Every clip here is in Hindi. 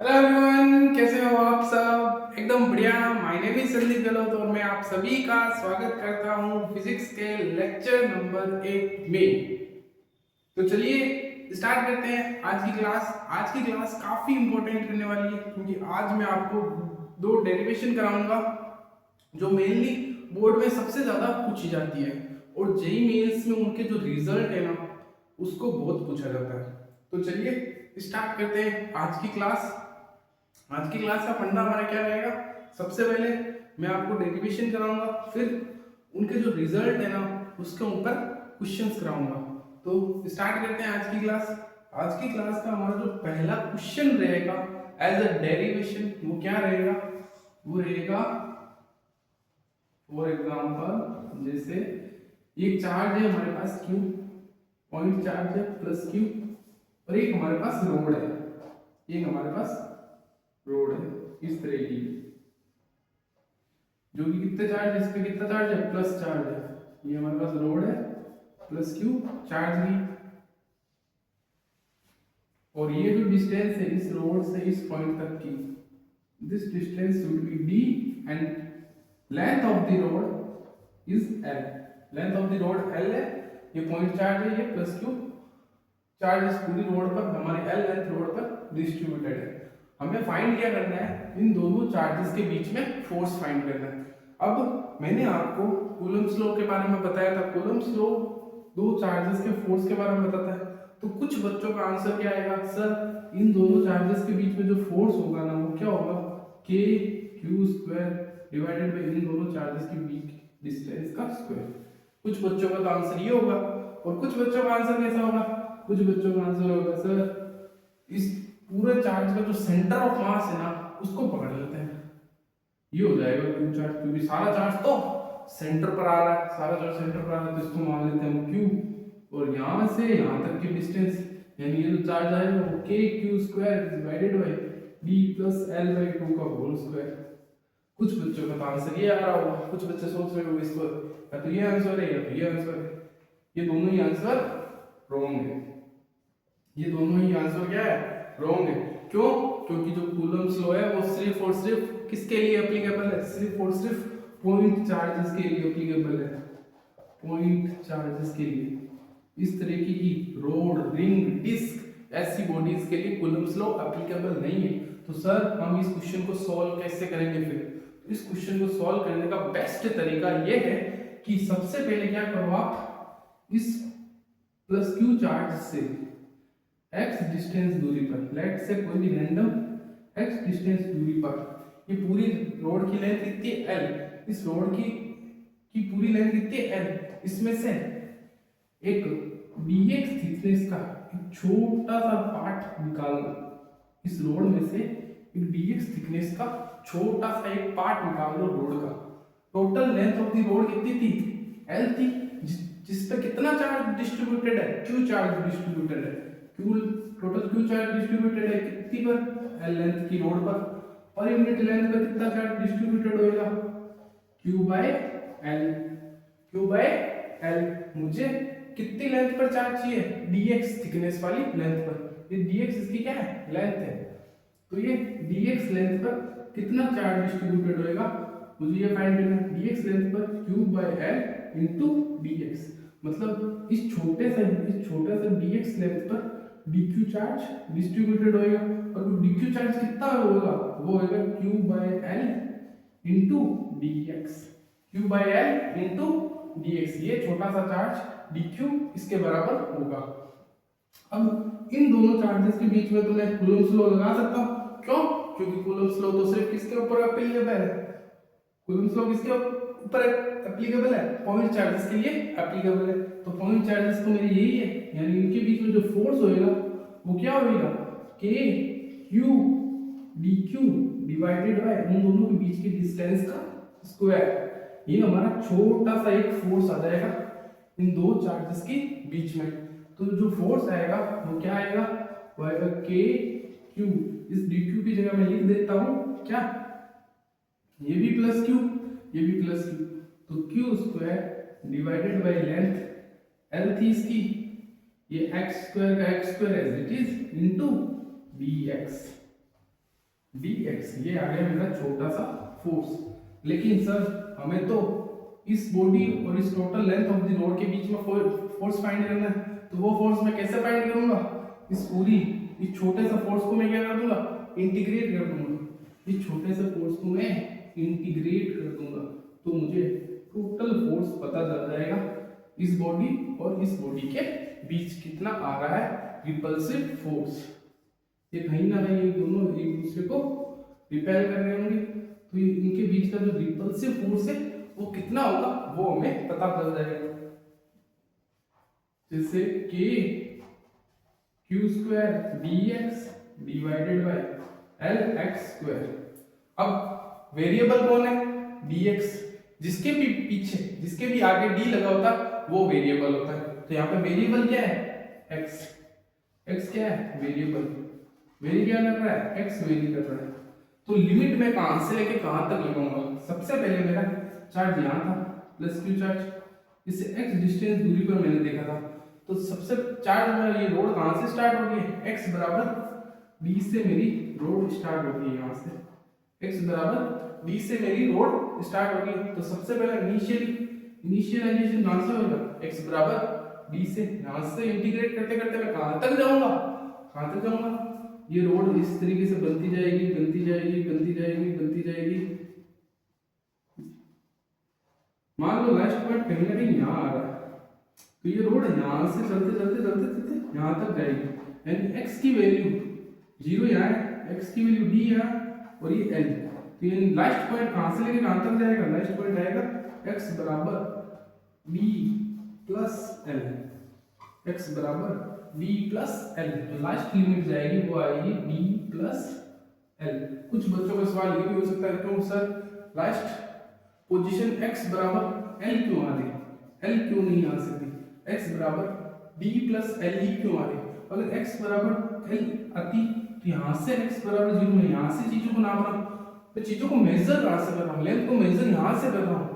हेलो एवरीवन, कैसे हो आप सब? एकदम बढ़िया। My name is Sandeep Gehlot और मैं आप सभी का स्वागत करता हूं फिजिक्स के लेक्चर नंबर 8 में। तो चलिए स्टार्ट करते हैं आज की क्लास। आज की क्लास काफी इंपॉर्टेंट रहने वाली है क्योंकि आज मैं आपको दो डेरिवेशन कराऊंगा जो मेनली बोर्ड में सबसे ज्यादा पूछी जाती है और जेई मेंस में उनके जो रिजल्ट है ना उसको बहुत पूछा जाता है। तो चलिए स्टार्ट करते हैं आज की क्लास। आज की क्लास का फंडा हमारा क्या रहेगा? सबसे पहले मैं आपको डेरिवेशन कराऊंगा, फिर उनके जो रिजल्ट है ना उसके ऊपर क्वेश्चंस कराऊंगा। तो स्टार्ट करते हैं आज की क्लास। आज की क्लास का हमारा जो पहला क्वेश्चन रहेगा एज अ डेरिवेशन वो क्या रहेगा? वो रहेगा फॉर एग्जांपल जैसे ये चार्ज है हमारे पास क्यू, पॉइंट चार्ज है प्लस क्यू, और एक हमारे पास रोड है, एक हमारे पास रोड है इस तरह की, जो कि कितने चार्ज है, इस पे कितना चार्ज है, प्लस चार्ज है। ये हमारे पास रोड है प्लस क्यू चार्ज भी, और ये जो डिस्टेंस है इस रोड से इस पॉइंट तक की, this distance should be D and length of the road is L. Length of the road L है, ये पॉइंट चार्ज है, ये प्लस क्यू चार्ज इस पूरी रोड पर, हमारी एल लेंथ रोड पर डिस्ट्रीब्यूटेड है। हमें फाइंड क्या करना है? इन दोनों चार्जेस के बीच में फोर्स फाइंड करना है। अब मैंने आपको कूलम्ब्स लॉ के बारे में बताया था। कूलम्ब्स लॉ दो चार्जेस के फोर्स के बारे में बताता है। तो कुछ बच्चों का आंसर क्या आएगा? सर इन दोनों चार्जेस के बीच में जो फोर्स होगा ना वो क्या होगा? के क्यू स्क्वायर डिवाइडेड बाई इन दोनों चार्जेस के बीच डिस्टेंस का स्क्वायर। कुछ बच्चों का तो आंसर ये होगा, और कुछ बच्चों का आंसर कैसा होगा? कुछ बच्चों का आंसर होगा सर इस पूरे चार्ज का जो सेंटर ऑफ मास है ना उसको पकड़ लेते हैं, ये हो जाएगा क्यू चार्ज, क्योंकि सारा चार्ज तो सेंटर पर आ रहा है, सारा चार्ज सेंटर पर आ रहा है तो इसको मान लेते हैं हम क्यू, और यहाँ से यहाँ तक की डिस्टेंस यानी ये जो चार्ज आएगा वो k q square divided by D plus L by two का होल स्क्वायर। कुछ बच्चों का तो आंसर ये आ रहा होगा, कुछ बच्चे सोच रहे होंगे इसको या तो ये आंसर है या तो ये आंसर है। ये दोनों ही आंसर रॉन्ग है, ये दोनों ही आंसर क्या है? रॉन्ग है। क्यों? क्योंकि जो कूलम्ब्स लॉ है वो सिर्फ और सिर्फ किसके लिए एप्लीकेबल है? सिर्फ और सिर्फ पॉइंट चार्जेस के लिए एप्लीकेबल है, पॉइंट चार्जेस के लिए। इस तरीके की रोड, रिंग, डिस्क ऐसी बॉडीज के लिए कूलम्ब्स लॉ एप्लीकेबल नहीं है। तो सर हम इस क्वेश्चन को सॉल्व कैसे करेंगे? फिर इस क्वेश्चन को सॉल्व करने का बेस्ट तरीका यह है कि सबसे पहले क्या करो, आप इस प्लस क्यू चार्ज से x डिस्टेंस दूरी पर, लेट से कोई भी रैंडम x डिस्टेंस दूरी पर, ये पूरी रोड की लेंथ कितनी है? l। इस रोड की पूरी लेंथ कितनी है? l। इसमें से एक dx थिकनेस का एक छोटा सा पार्ट निकालना, इस रोड में से एक dx थिकनेस का छोटा सा एक पार्ट निकाल लो रोड का। Total length of the road कितनी थी? l थी, जिस पे कितना चार्ज डिस्ट्रीब्यूटेड है? q चार्ज डिस्ट्रीब्यूटेड है। Q total Q charge distributed है कितनी पर? एल लेंथ की रोड पर, और यूनिट लेंथ पर कितना चार्ज डिस्ट्रीब्यूटेड होएगा? Q by L, Q by L. मुझे कितनी लेंथ पर चार्ज चाहिए? dx थिकनेस वाली लेंथ पर। ये dx इसकी क्या है? लेंथ है। तो ये dx लेंथ पर कितना चार्ज डिस्ट्रीब्यूटेड होएगा मुझे ये फाइंड करना है। dx लेंथ पर Q by L into dx, मतलब इस छोटे से dx लेंथ पर dq चार्ज डिस्ट्रीब्यूटेड होएगा, और वो dq चार्ज कितना होगा? वो होएगा q by l into dx, q by l into dx। ये छोटा सा चार्ज dq इसके बराबर होगा। अब इन दोनों चार्जेस के बीच में तो मैं कूलम्ब्स लॉ लगा सकता हूँ। क्यों? क्योंकि कूलम्ब्स लॉ तो सिर्फ किसके ऊपर एप्लीकेबल है? कूलम्ब्स लॉ किसके ऊपर एप्लीकेबल है? पॉइंट चार्जेस के लिए एप्लीकेबल है। तो पॉइंट चार्जेस तो मेरे यही है, यानी इनके बीच में जो फोर्स होएगा वो क्या होएगा? के q d q divided bye उन दोनों के बीच की डिस्टेंस का स्क्वायर। ये हमारा छोटा सा एक फोर्स आ जाएगा इन दो चार्जेस के बीच में। तो जो फोर्स आएगा वो क्या आएगा? वो आएगा के क्यू। इस डी क्यू की जगह मैं लिख देता हूं क्या? ये भी प्लस क्यू, ये भी प्लस क्यू, तो q square divided by length l थी इसकी, ये एक्स स्क्वायर का x square as it is into dx। dx, ये आ गया मेरा छोटा सा फोर्स। लेकिन सर हमें तो इस बॉडी और इस total length of the road के बीच में फोर्स फाइंड करना है, तो वो फोर्स मैं कैसे फाइंड करूंगा? इस छोटे से फोर्स को मैं क्या कर दूंगा? इंटीग्रेट कर दूंगा। इस छोटे से फोर्स को मैं इंटीग्रेट कर दूंगा, तो मुझे टोटल फोर्स पता चल जाएगा इस बॉडी और इस बॉडी के बीच कितना आ रहा है रिपल्सिव फोर्स। ये कहीं ना कहीं ये दोनों एक दूसरे को रिपेल कर रहे होंगे, तो इनके बीच का जो रिपल्सिव फोर्स है वो कितना होगा वो हमें पता चल जाएगा। जैसे k q square dx divided by l x square. अब वेरिएबल कौन है? dx, जिसके भी पीछे जिसके भी आगे d लगा होता वो वेरिएबल होता है। तो यहाँ पे वेरिएबल क्या है? x। x क्या है? वेरिएबल। वेरी क्या कर रहा है? x वेरी कर रहा है। तो लिमिट में कहां से लेके कहां तक लगाऊंगा? सबसे पहले मेरा चार्ज यहाँ था प्लस q चार्ज, इससे x डिस्टेंस दूरी पर मैंने देखा था। तो सबसे चार्ज मेरा ये रोड कहां से स्टार्ट होगी? x बराबर d से मेरी रोड स्टार्ट होगी। यहाँ से x बराबर d से मेरी रोड स्टार्ट होगी। तो सबसे पहले इनिशियलाइजेशन कहां से होगा? x बराबर d से। यहाँ से इंटीग्रेट करते करते मैं कहां तक जाऊंगा? कहां तक जाऊंगा? ये रोड इस तरीके से बनती जाएगी, बनती जाएगी, बनती जाएगी, बनती जाएगी। मान लो लास्ट पॉइंट कहीं ना कहीं यहाँ आ रहा है, तो ये रोड यहाँ से चलते चलते चलते चलते यहाँ तक जाएगी। यानी x की वैल्यू 0 यहाँ है, x की वैल्यू d यहाँ और ये l। तो ये लास्ट पॉइंट कहाँ से लेके कहाँ तक जाएगा? लास्ट पॉइंट आएगा x बराबर d प्लस l। x बराबर d प्लस l, तो लास्ट लिमिट जाएगी वो आएगी d प्लस l। कुछ बच्चों का सवाल ये भी हो सकता है, क्यों सर लास्ट पोजीशन x बराबर l क्यों आ रही? l क्यों नहीं आ सकती? x बराबर d प्लस l ही क्यों आ रही? अगर x बराबर l आती तो यहाँ से x बराबर 0, में यहाँ से चीजों को नाप रहा हूँ, तो चीजों को मेजर कहाँ से कर रहा हूँ? लेंथ को मेजर यहाँ से कर रहा हूँ,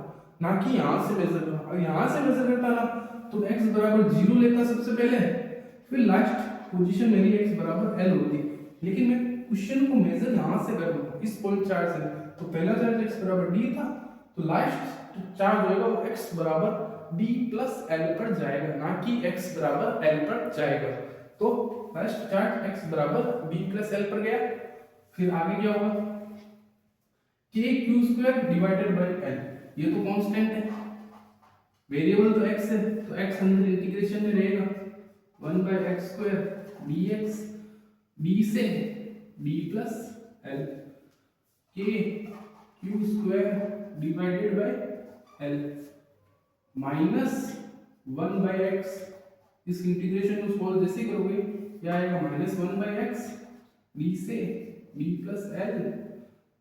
ना कि यहाँ से मेजर कर रहा हूँ। अगर यहाँ से मेजर करता ना तो x बराबर 0 लेता सबसे पहले, फिर लास्ट पोजीशन मेरी x बराबर l होती। लेकिन मैं क्वेश्चन को मेजर यहाँ से कर रहा हूँ, इस पॉइंट चार्ज से। तो पहला चार्ज x बराबर d था, तो लास्ट चार्ज होगा वो x बराबर d प्लस l पर जाएगा, ना कि x बराबर l पर जाएगा। तो लास्ट चार्ज x बराबर d प्लस l पर गया। फिर आगे क्या होगा? k q square divided by l, ये तो कांस्टेंट है, वेरिएबल तो x है, तो x अंदर इंटीग्रेशन में रहेगा 1 by x square dx, d से d plus l, k q square divided by l minus 1 by x। इस इंटीग्रेशन को सॉल्व जैसे करोगे क्या आएगा? माइनस 1 बाय x d से d प्लस l,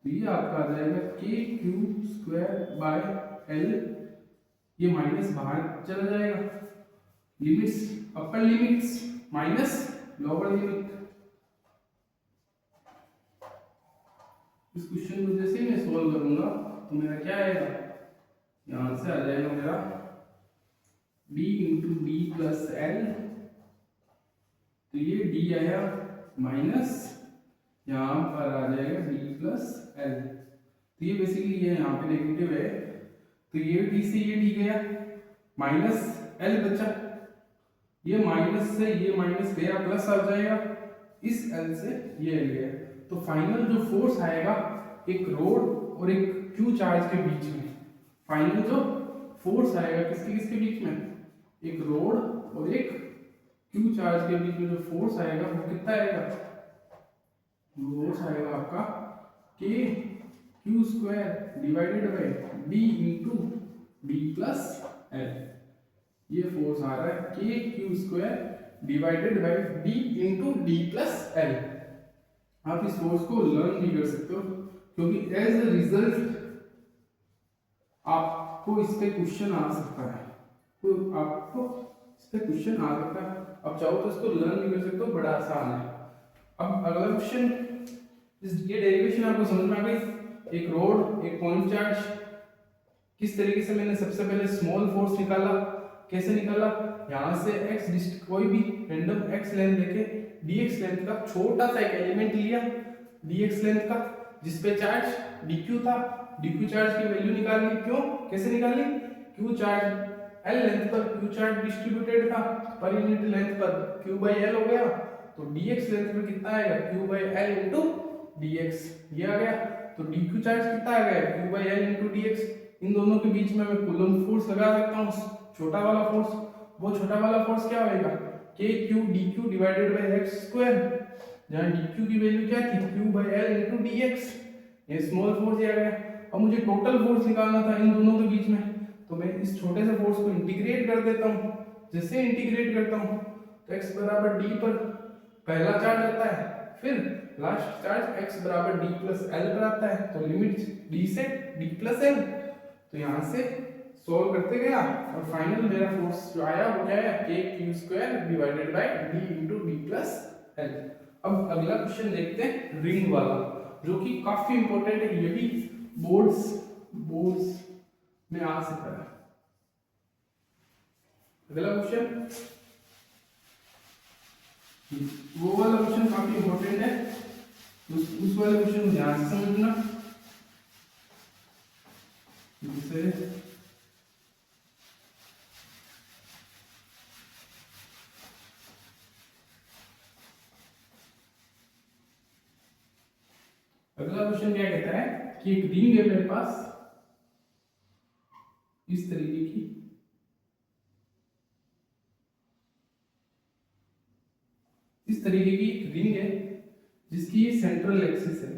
तो ये आपका आ जाएगा k cube square by l। ये माइनस बाहर चला जाएगा, limits upper limits minus lower limit. इस क्वेश्चन को जैसे मैं सॉल्व करूंगा तो मेरा क्या आएगा? यहां से आ जाएगा मेरा d into D plus L, तो ये d आया माइनस यहाँ पर आ जाएगा d प्लस एल। तो ये बेसिकली ये यहाँ पे नेगेटिव है, तो ये d से ये d गया, माइनस l बचा, ये माइनस से ये माइनस गया, प्लस आ जाएगा, इस l से ये l गया। तो फाइनल जो फोर्स आएगा एक रोड और एक q चार्ज के बीच में, फाइनल जो फोर्स आएगा किसके किसके बीच में? एक रोड और एक q चार्ज के बीच में जो फोर्स आएगा वो कितना आएगा? फोर्स आएगा आपका k q square divided bye d into D plus l। ये फोर्स आ रहा है k q square divided bye d into D plus l। आप इस फोर्स को लर्न भी कर सकते हो, क्योंकि एज अ रिजल्ट आपको इस पे क्वेश्चन आ सकता है, तो आपको इस पे क्वेश्चन आ सकता है। अब चाहो तो इसको लर्न भी कर सकते हो, बड़ा आसान है। अब अगला क्वेश्चन, ये डेरिवेशन आपको समझ में आ गई? एक रोड, एक पॉइंट चार्ज, किस तरीके से मैंने सबसे पहले स्मॉल फोर्स निकाला, कैसे निकाला? यहाँ से x कोई भी रैंडम x लेंथ देके dx लेंथ का छोटा सा एक एलिमेंट लिया, dx लेंथ का, जिसपे चार्ज dq था। dq चार्ज की वैल्यू निकालनी, क्यों कैसे निकालनी, q चार्ज l लेंथ पर q चार्ज डिस्ट्रीब्यूटेड था, पर यूनिट लेंथ पर q by l हो गया, तो dx लेंथ पर कितना आएगा, q by l into dx, ये आ गया। तो dq चार्ज कितना आ गया, q by l into dx। इन दोनों के बीच में मैं कूलम्ब फोर्स लगा सकता हूँ, छोटा वाला फोर्स। वो छोटा वाला फोर्स क्या होएगा, kq dq divided by x square, जहाँ dq की वैल्यू क्या थी, q by l into dx, ये स्मॉल फोर्स ये आ गया। अब मुझे टोटल फोर्स निकालना था इन दोनों के बीच में, तो मैं इस छोटे से फोर्स को इंटीग्रेट कर देता हूँ। जैसे इंटीग्रेट करता हूँ तो x बराबर d पर पहला चार्ज आता है, फिर लास्ट चार्ज x बराबर d प्लस l पर आता है, तो लिमिट d से d प्लस l, तो यहाँ से सॉल्व करते गया और फाइनल मेरा फोर्स जो आया वो क्या है, k q square divided bye d into D plus l। अब अगला क्वेश्चन देखते हैं रिंग वाला, जो कि काफी इंपॉर्टेंट है, ये भी बोर्ड्स में आ सकता है। अगला क्वेश्चन, वो वाला क्वेश्चन काफी इंपॉर्टेंट है, उस वाले क्वेश्चन को ध्यान से समझना। जिससे अगला क्वेश्चन क्या कहता है कि एक रिंग है मेरे पास इस तरीके की, इस तरीके की एक रिंग है जिसकी ये सेंट्रल एक्सिस है,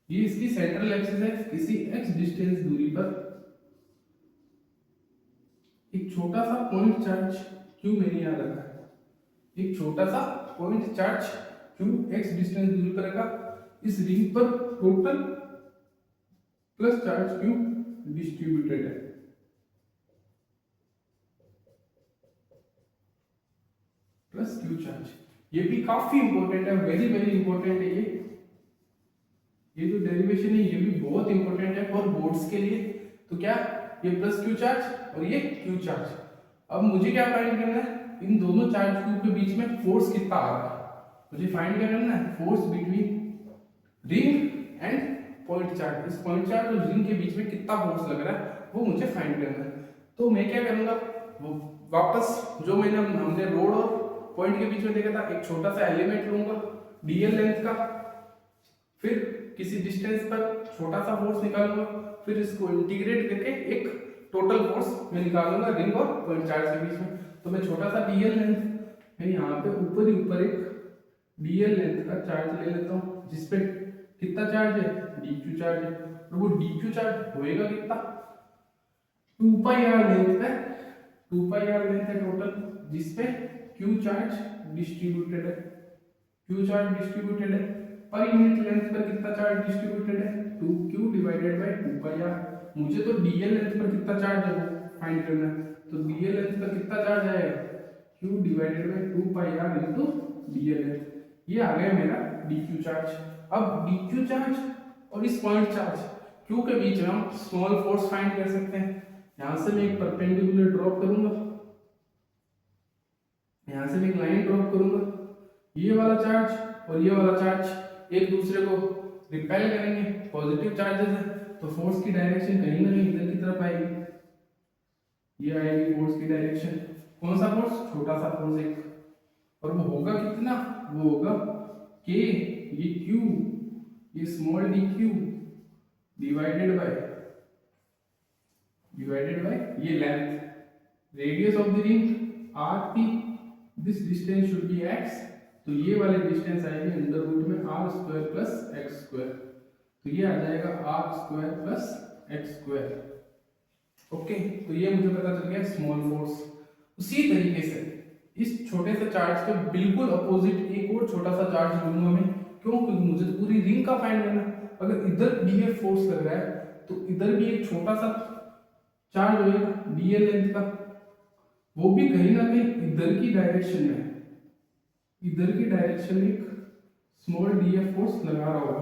ये इसकी सेंट्रल एक्सिस है। किसी x डिस्टेंस दूरी पर एक छोटा सा पॉइंट चार्ज q मैंने यहाँ रखा है, एक छोटा सा point charge q x distance दूरी पर रखा, इस रिंग पर total plus charge q distributed है। प्लस q चार्ज, ये भी काफी इंपॉर्टेंट है, वेरी वेरी इंपॉर्टेंट है। ये जो डेरिवेशन है ये भी बहुत इंपॉर्टेंट है फॉर बोर्ड्स के लिए। तो क्या, ये प्लस q चार्ज और ये q चार्ज। अब मुझे क्या फाइंड करना है, इन दोनों चार्ज q के बीच में फोर्स कितना आ रहा है, मुझे फाइंड क्या करना है, force between ring and point charge. इस पॉइंट चार्ज और रिंग के बीच में कितना फोर्स लग रहा है वो मुझे फाइंड करना है। तो मैं क्या करूंगा, वो वापस जो हमने रोड और पॉइंट के बीच में देखा था, एक छोटा सा एलिमेंट लूंगा dl लेंथ का, फिर किसी डिस्टेंस पर छोटा सा फोर्स निकालूंगा, फिर इसको इंटीग्रेट करके एक टोटल फोर्स मैं निकालूंगा रिंग और पॉइंट चार्ज के बीच में। तो मैं छोटा सा dl लेंथ, मैं यहाँ पे ऊपर एक dl लेंथ का चार्ज ले लेता हूँ, जिसपे कितना चार्ज है, dq चार्ज है, और वो dq चार्ज होएगा कितना, 2 पाई r लेंथ है, 2 पाई r लेंथ है टोटल, जिसपे q चार्ज डिस्ट्रीब्यूटेड है, q चार्ज डिस्ट्रीब्यूटेड है। पर यूनिट लेंथ पर कितना चार्ज डिस्ट्रीब्यूटेड है, 2q divided by 2 pi r। मुझे तो dl लेंथ पर कितना चार्ज है वो फाइंड करना है, तो dl लेंथ पर कितना चार्ज आएगा, q divided by 2 pi r into dl length, ये आ गया मेरा dq चार्ज। अब dq चार्ज और इस पॉइंट चार्ज q के बीच में हम स्मॉल फोर्स फाइंड कर सकते हैं। यहां से मैं एक परपेंडिकुलर ड्रॉप करूंगा, यहां से मैं एक लाइन ड्रॉप करूंगा, ये वाला चार्ज और ये वाला चार्ज एक दूसरे को रिपेल करेंगे, पॉजिटिव चार्जेस है, तो फोर्स की डायरेक्शन कहीं ना कहीं इधर की तरफ आएगी, ये आएगी फोर्स की डायरेक्शन। कौन सा फोर्स, छोटा सा फोर्स एक, और वो होगा कितना, वो होगा k, ये q, ये स्मॉल dq डिवाइडेड बाय ये length, radius of the ring rp, this distance should be x, तो ये वाले डिस्टेंस आएंगे अंडर रूट में r square plus x square, तो ये आ जाएगा r square plus x square. Okay, तो ये मुझे पता चल गया स्मॉल फोर्स। उसी तरीके से इस छोटे से चार्ज के बिल्कुल अपोजिट एक और छोटा सा चार्ज लूंगा मैं, क्यों, क्योंकि मुझे तो पूरी रिंग का फाइंड करना। अगर इधर df फोर्स लग रहा है तो इधर भी एक छोटा सा चार्ज होएगा dl लेंथ का, वो भी कहीं ना कहीं इधर की डायरेक्शन में, इधर की डायरेक्शन में एक स्मॉल df फोर्स लगा रहा होगा,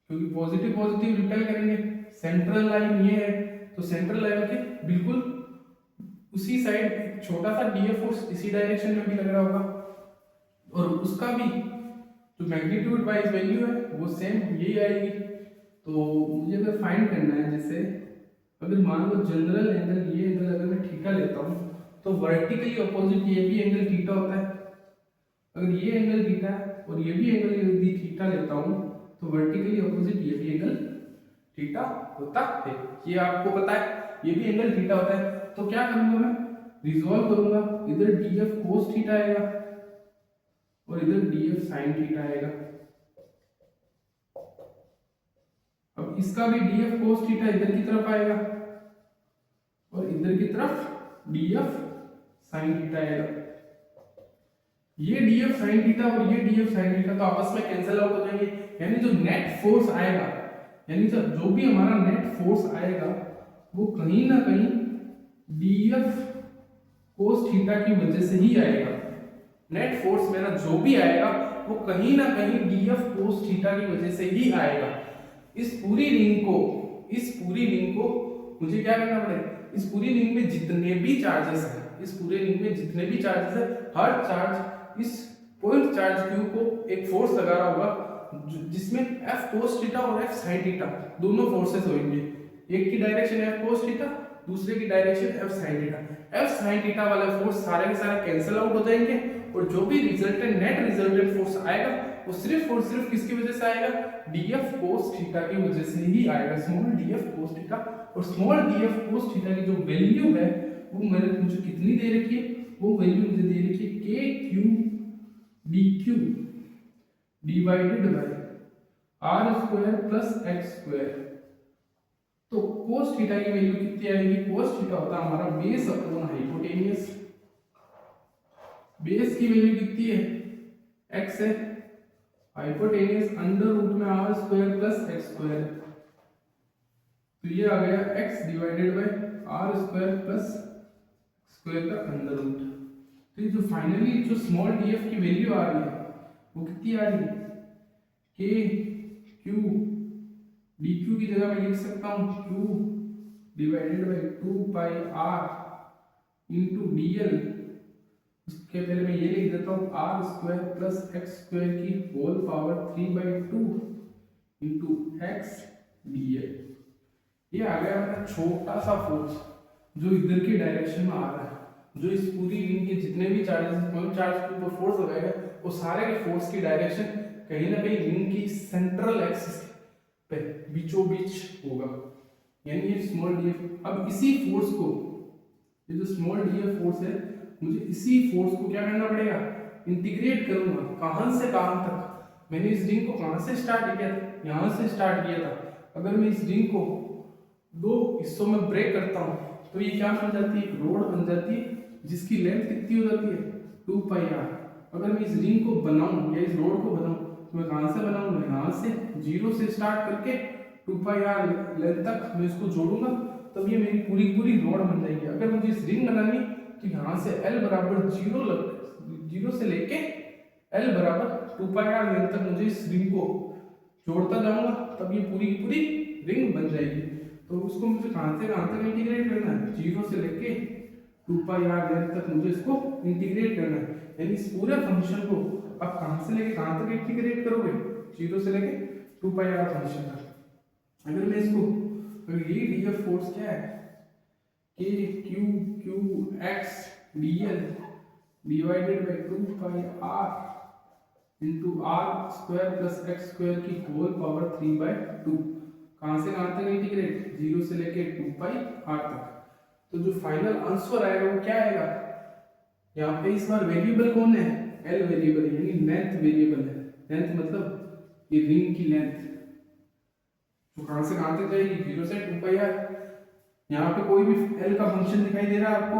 क्योंकि पॉजिटिव रिपेल करेंगे। सेंट्रल लाइन ये है, तो सेंट्रल लाइन के बिल्कुल उसी साइड एक छोटा सा डीएफ फोर्स इसी डायरेक्शन में भी लग रहा होगा, और उसका भी जो मैग्नीट्यूड वाइज वैल्यू है वो सेम यही आएगी। तो मुझे अगर फाइंड करना है, जैसे अगर मान लो जनरल एंगल, ये एंगल अगर मैं थीटा लेता हूँ तो वर्टिकली अपोजिट ये भी एंगल थीटा होता है। अगर ये एंगल थीटा और ये भी एंगल यदि थीटा लेता हूँ तो वर्टिकली अपोजिट ये भी एंगल थीटा होता है। ये आपको पता है, ये भी एंगल थीटा होता है। तो क्या करूंगा मैं, रिजॉल्व करूंगा, इधर डीएफ कोस थीटा आएगा और इधर डीएफ साइन थीटा आएगा। अब इसका भी डीएफ कोस थीटा इधर की तरफ आएगा और इधर की तरफ डीएफ साइन थीटा आएगा। ये डीएफ साइन थीटा और ये डीएफ साइन थीटा तो आपस में कैंसिल आउट हो जाएंगे, यानी जो नेट फोर्स आएगा, यानी जो भी हमारा नेट फोर्स आएगा वो कहीं ना कहीं डीएफ कोस थीटा की वजह से ही आएगा। नेट फोर्स मेरा जो भी आएगा वो कहीं ना कहीं डीएफ कोस थीटा की वजह से ही आएगा। इस पूरी रिंग को मुझे क्या करना पड़ेगा, इस पूरी रिंग में जितने भी चार्जेस हैं, हर चार्ज इस पॉइंट चार्ज क्यू को एक फोर्स लगा रहा होगा जिसमें एफ कोस थीटा और एफ साइन थीटा दोनों फोर्सेस होंगे। एक की डायरेक्शन एफ कोस थीटा, दूसरे की direction F sine theta. F sine theta वाले फोर्स सारे के सारे कैंसिल आउट हो जाएंगे और जो भी नेट रिजल्टेंट फोर्स आएगा वो सिर्फ और सिर्फ किसकी वजह से आएगा, डीएफ कोस थीटा की वजह से ही आएगा, स्मॉल डीएफ कोस थीटा। और स्मॉल डीएफ कोस थीटा की जो वैल्यू है वो मुझे कितनी दे रखी है, वो वैल्यू मुझे दे रखी है k q d q divided by r square plus x square. तो कोस थीटा की वैल्यू कितनी आएगी, कोस थीटा होता है हमारा बेस अपॉन हाइपोटेनियस। बेस की वैल्यू कितनी है, एक्स है, हाइपोटेनियस अंडर रूट में r square plus x square. तो ये आ गया x divided by r square plus square का अंडर रूट। तो ये जो फाइनली जो स्मॉल डीएफ की वैल्यू आ रही है वो कितनी आ रही है, के क्यू डी क्यू की जगह मैं लिख सकता हूँ q divided by 2 pi r into D L. उसके पहले मैं ये लिख देता हूँ R square plus x square की whole power 3/2 into X D L. ये आ गया मेरा छोटा सा फोर्स जो इधर की डायरेक्शन में आ रहा है, जो इस पूरी रिंग के जितने भी चार्जेस पॉइंट चार्ज के ऊपर फोर्स लगाएगा वो सारे के फोर्स की डायरेक्शन कहीं ना कहीं रिंग की सेंट्रल एक्सिस पे बीचों बीच होगा, यानी ये स्मॉल डीएफ। अब इसी फोर्स को, ये जो स्मॉल डीएफ फोर्स है, मुझे इसी फोर्स को क्या करना पड़ेगा, इंटीग्रेट करूंगा। कहां से कहां तक, मैंने इस रिंग को कहां से स्टार्ट किया था, यहां से स्टार्ट किया था। अगर मैं इस रिंग को दो हिस्सों में ब्रेक करता हूं तो ये क्या बन जाती है, एक रोड बन जाती है जिसकी लेंथ कितनी हो जाती है 2 पाई आर। अगर मैं इस रिंग को बनाऊं या इस रोड को बनाऊं तो मैं कहां से बनाऊंगा, यहां से 0 से स्टार्ट करके 2 पाई आर लेंथ तक मैं इसको जोड़ूंगा, तब ये मेरी पूरी रोड बन जाएगी। अगर मुझे इस रिंग बनानी तो यहाँ से L बराबर 0 से लेके L बराबर 2 पाई आर लेंथ तक मुझे इस रिंग को जोड़ता जाऊंगा, तब ये पूरी रिंग बन जाएगी। तो उसको मुझे कहां से कहां तक इंटीग्रेट करना है, 0 से लेके 2 पाई आर लेंथ तक मुझे इसको इंटीग्रेट करना है। यानी इस पूरे फंक्शन को आप कहां से लेके कहां तक इंटीग्रेट करोगे, 0 से लेके 2 पाई आर फंक्शन तक। अगर मैं इसको, अगर ये डीएफ फोर्स क्या है, k q q x dl divided by 2 pi are into r square plus x square की होल पावर 3/2, कहां से कहां तक इंटीग्रेट, 0 से लेके 2 पाई आर तक। तो जो फाइनल आंसर आएगा वो क्या आएगा, यहाँ पे इस बार वेरिएबल कौन है, एल वेरिएबल, यानी लेंथ वेरिएबल है। लेंथ मतलब ये रिंग की लेंथ, तो कहां से कहां तक जाएगी, 0 से 2 पाई आर। यहाँ पे कोई भी एल का फंक्शन दिखाई दे रहा है आपको,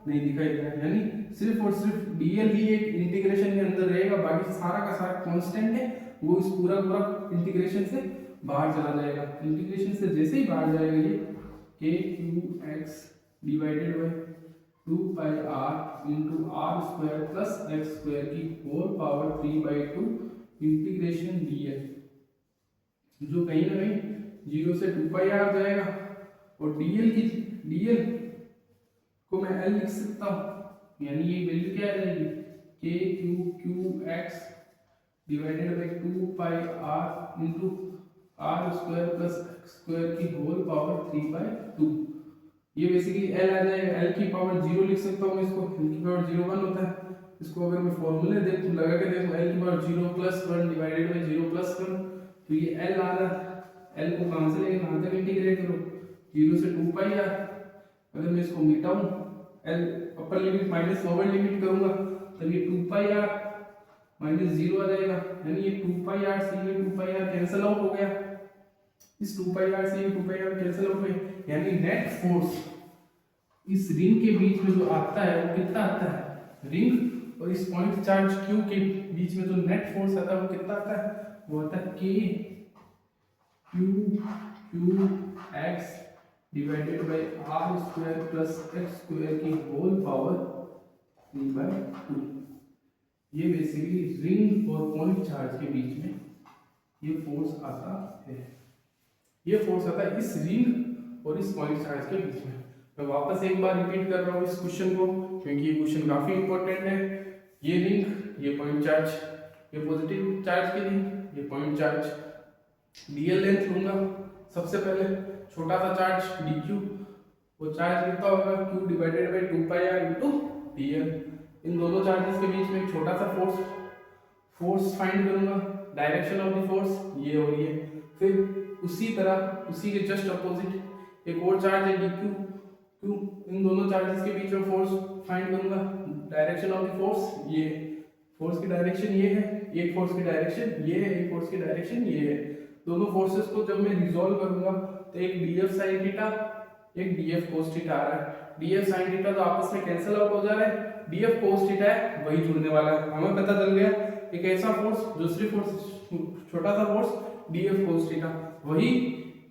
नहीं दिखाई दे रहा है, यानी सिर्फ और सिर्फ डीएल ही एक इंटीग्रेशन के अंदर रहेगा, बाकी सारा का सारा कांस्टेंट है, वो इस पूरा इंटीग्रेशन से बाहर चला जाएगा। इंटीग्रेशन से जैसे ही बाहर जाएगा ये k q x divided by 2 pi are into r square plus x square की होल पावर 3/2 इंटीग्रेशन डीएल, जो कहीं ना कहीं 0 से 2 पाई आर जाएगा। और डीएल को मैं एल लिख सकता हूँ, यानी ये वैल्यू क्या आ जाएगी k q q x divided by 2 pi are into r square plus x square की होल पावर 3/2। ये बेसिकली एल आ जाएगा, एल की पावर 0 लिख सकता हूँ इसको, एल की पावर 0 1 होता है। इसको अगर मैं फॉर्मूले देखूँ लगा के देखूँ, एल की power 0 plus 1 divided by 0 plus 1, तो ये एल आ रहा है। एल को कहाँ से लेके कहाँ तक इंटीग्रेट करो, 0 से 2 पाई आर। अगर मैं इसको मिटाऊँ, L upper limit minus lower limit करूँगा, तब ये 2 पाई आर माइनस 0 आ जाएगा, यानी ये 2 पाई आर से ये 2 पाई आर कैंसिल आउट हो गया। इस 2 पाई आर से ये 2 पाई आर कैंसिल आउट हो गया, यानी नेट फोर्स इस रिंग के बीच में जो आता है वो कितना आता है, रिंग और इस पॉइंट चार्ज क्यू के बीच में जो नेट फोर्स आता है वो कितना आता है, वो आता है k q q x divided by r square plus x square की होल पावर 3/2। ये बेसिकली रिंग और पॉइंट चार्ज के बीच में ये फोर्स आता है, ये फोर्स आता है इस रिंग और इस पॉइंट चार्ज के बीच में। मैं वापस एक बार रिपीट कर रहा हूँ इस क्वेश्चन को, क्योंकि ये क्वेश्चन काफी इंपॉर्टेंट है। ये रिंग, ये पॉइंट चार्ज, ये पॉजिटिव चार्ज की रिंग, ये पॉइंट चार्ज, डीएल लेंथ लूंगा सबसे पहले, छोटा सा चार्ज डी क्यू, वो चार्ज कितना होगा Q divided by 2 pi are into DL. इन दोनों चार्जेस के बीच में एक छोटा सा फोर्स फाइंड करूंगा, डायरेक्शन ऑफ द फोर्स ये और ये। फिर उसी तरह उसी के जस्ट अपोजिट एक और चार्ज है डी क्यू क्यू, इन दोनों चार्जेस के बीच में फोर्स फाइंड करूंगा, डायरेक्शन ऑफ द फोर्स ये, फोर्स की डायरेक्शन ये है, एक फोर्स की डायरेक्शन ये है, एक फोर्स की डायरेक्शन ये है। दोनों फोर्सेस को जब मैं रिजॉल्व करूंगा तो एक डीएफ साइन थीटा, एक डीएफ कोस थीटा आ रहा है। डीएफ साइन थीटा तो आपस में कैंसिल आउट हो जा रहा है, डीएफ कोस थीटा है वही जुड़ने वाला है। हमें पता चल गया एक ऐसा फोर्स, दूसरी फोर्स, छोटा सा फोर्स डीएफ कोस थीटा, वही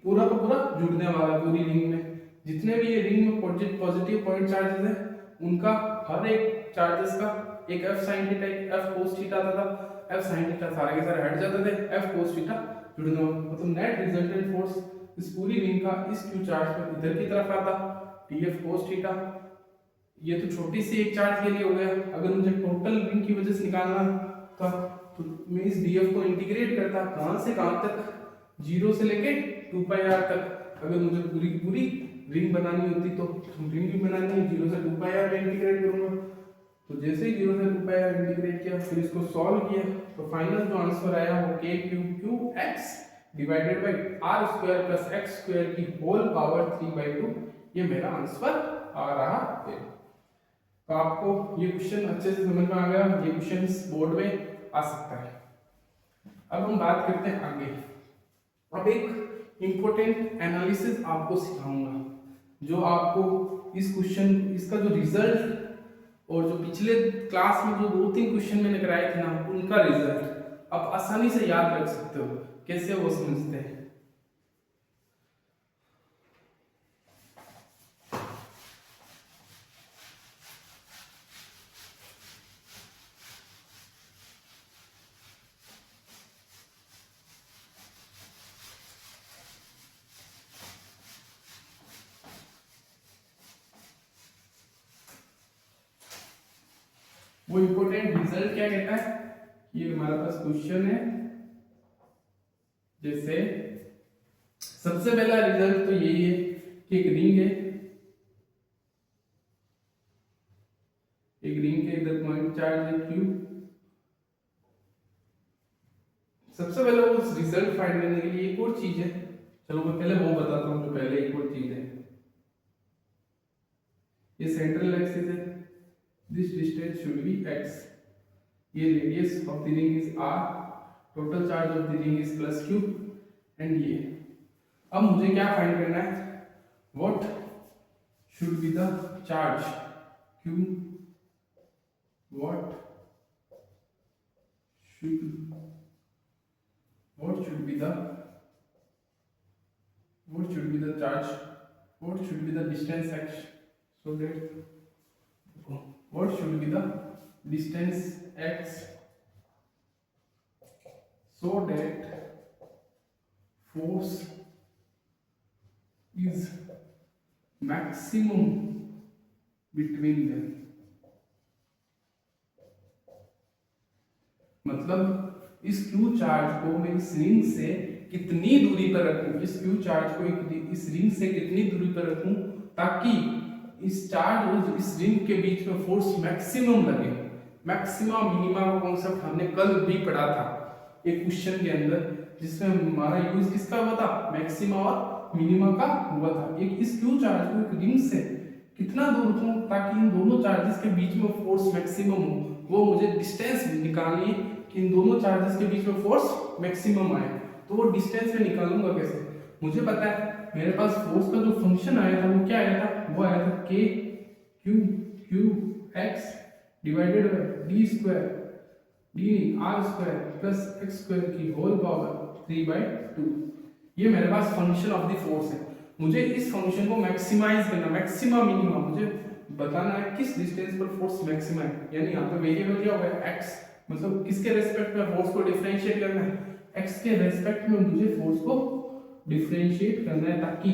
पूरा का पूरा जुड़ने वाला पूरी रिंग में। जितने भी ये रिंग में पॉजिटिव पॉइंट चार्जेस हैं उनका हर एक चार्जेस का एक एफ साइन थीटा एक एफ कोस थीटा आता था, एफ साइन थीटा सारे के सारे हट जाते थे, एफ कोस थीटा जुड़ने वाला, मतलब नेट रिजल्टेंट फोर्स इस पूरी रिंग का इस क्यू चार्ज पर इधर की तरफ आता टीएफ कोस थीटा। ये तो छोटी सी एक चार्ज के लिए हो गया। अगर मुझे टोटल रिंग की वजह से निकालना था तो मैं इस डीएफ को इंटीग्रेट करता कहां से कहां तक, 0 से लेके 2 पाई आर तक। अगर मुझे पूरी की पूरी रिंग बनानी होती तो रिंग भी बनानी है, 0 से 2 पाई आर में इंटीग्रेट करूंगा। तो जैसे ही 0 से 2 पाई आर इंटीग्रेट किया, फिर इसको सॉल्व किया, तो फाइनल जो आंसर आया वो k q q x divided by r square plus x square की होल पावर 3/2, ये मेरा आंसर आ रहा है। तो आपको ये क्वेश्चन अच्छे से समझ में आ गया, ये क्वेश्चन बोर्ड में आ सकता है। अब हम बात करते हैं आगे। अब एक इंपॉर्टेंट एनालिसिस आपको सिखाऊंगा, जो आपको इस क्वेश्चन, इसका जो रिजल्ट और जो पिछले क्लास में जो 2-3 क्वेश्चन मैंने कराए थे ना, उनका रिजल्ट आप आसानी से याद रख सकते हो। कैसे वो समझते हैं, वो इंपॉर्टेंट रिजल्ट क्या कहता है। ये हमारे पास क्वेश्चन है, जैसे सबसे पहला रिजल्ट तो यही है कि एक रिंग है, एक रिंग के इधर पॉइंट चार्ज है क्यू। सबसे पहले वो रिजल्ट फाइंड करने के लिए एक और चीज है, चलो मैं पहले वो बताता हूँ। जो पहले एक और चीज है, ये सेंट्रल एक्सिस है, this distance should be x, ये radius of the ring is r, total charge of the ring is plus q, and ये। अब मुझे क्या फाइंड करना है, what should be the charge q, what should be the charge, what should be the distance x, so that what should be the distance x so that force is maximum between them, मतलब इस क्यू चार्ज को मैं इस रिंग से कितनी दूरी पर रखूं, इस क्यू चार्ज को इस रिंग से कितनी दूरी पर रखूं ताकि इस चार्ज और इस रिंग के बीच में फोर्स मैक्सिमम लगे। मैक्सिमा मिनिमा का कॉन्सेप्ट हमने कल भी पढ़ा था एक क्वेश्चन के अंदर, जिसमें हमारा यूज किसका हुआ था, मैक्सिमा और मिनिमा का हुआ था। एक इस क्यू चार्ज को एक रिंग से कितना दूर रखूं ताकि इन दोनों चार्जेस के बीच में फोर्स मैक्सिमम हो, वो मुझे डिस्टेंस निकालनी है कि इन दोनों चार्जेस के बीच में फोर्स मैक्सिमम आए। तो वो डिस्टेंस में निकालूंगा कैसे, मुझे पता है मेरे पास फोर्स का जो फंक्शन आया था वो क्या आया था, वो आया था k q q x divided bye d square d r square plus x square की होल पावर 3/2। ये मेरे पास फंक्शन ऑफ द फोर्स है। मुझे इस फंक्शन को मैक्सिमाइज करना, मैक्सिमा मिनिमा मुझे बताना है किस डिस्टेंस पर फोर्स मैक्सिमा है। यानी यहाँ पे वेरिएबल क्या होगा x, मतलब किसके रेस्पेक्ट में फोर्स को डिफरेंशिएट करना है, x के रेस्पेक्ट में मुझे फोर्स को डिफरेंशिएट करना है ताकि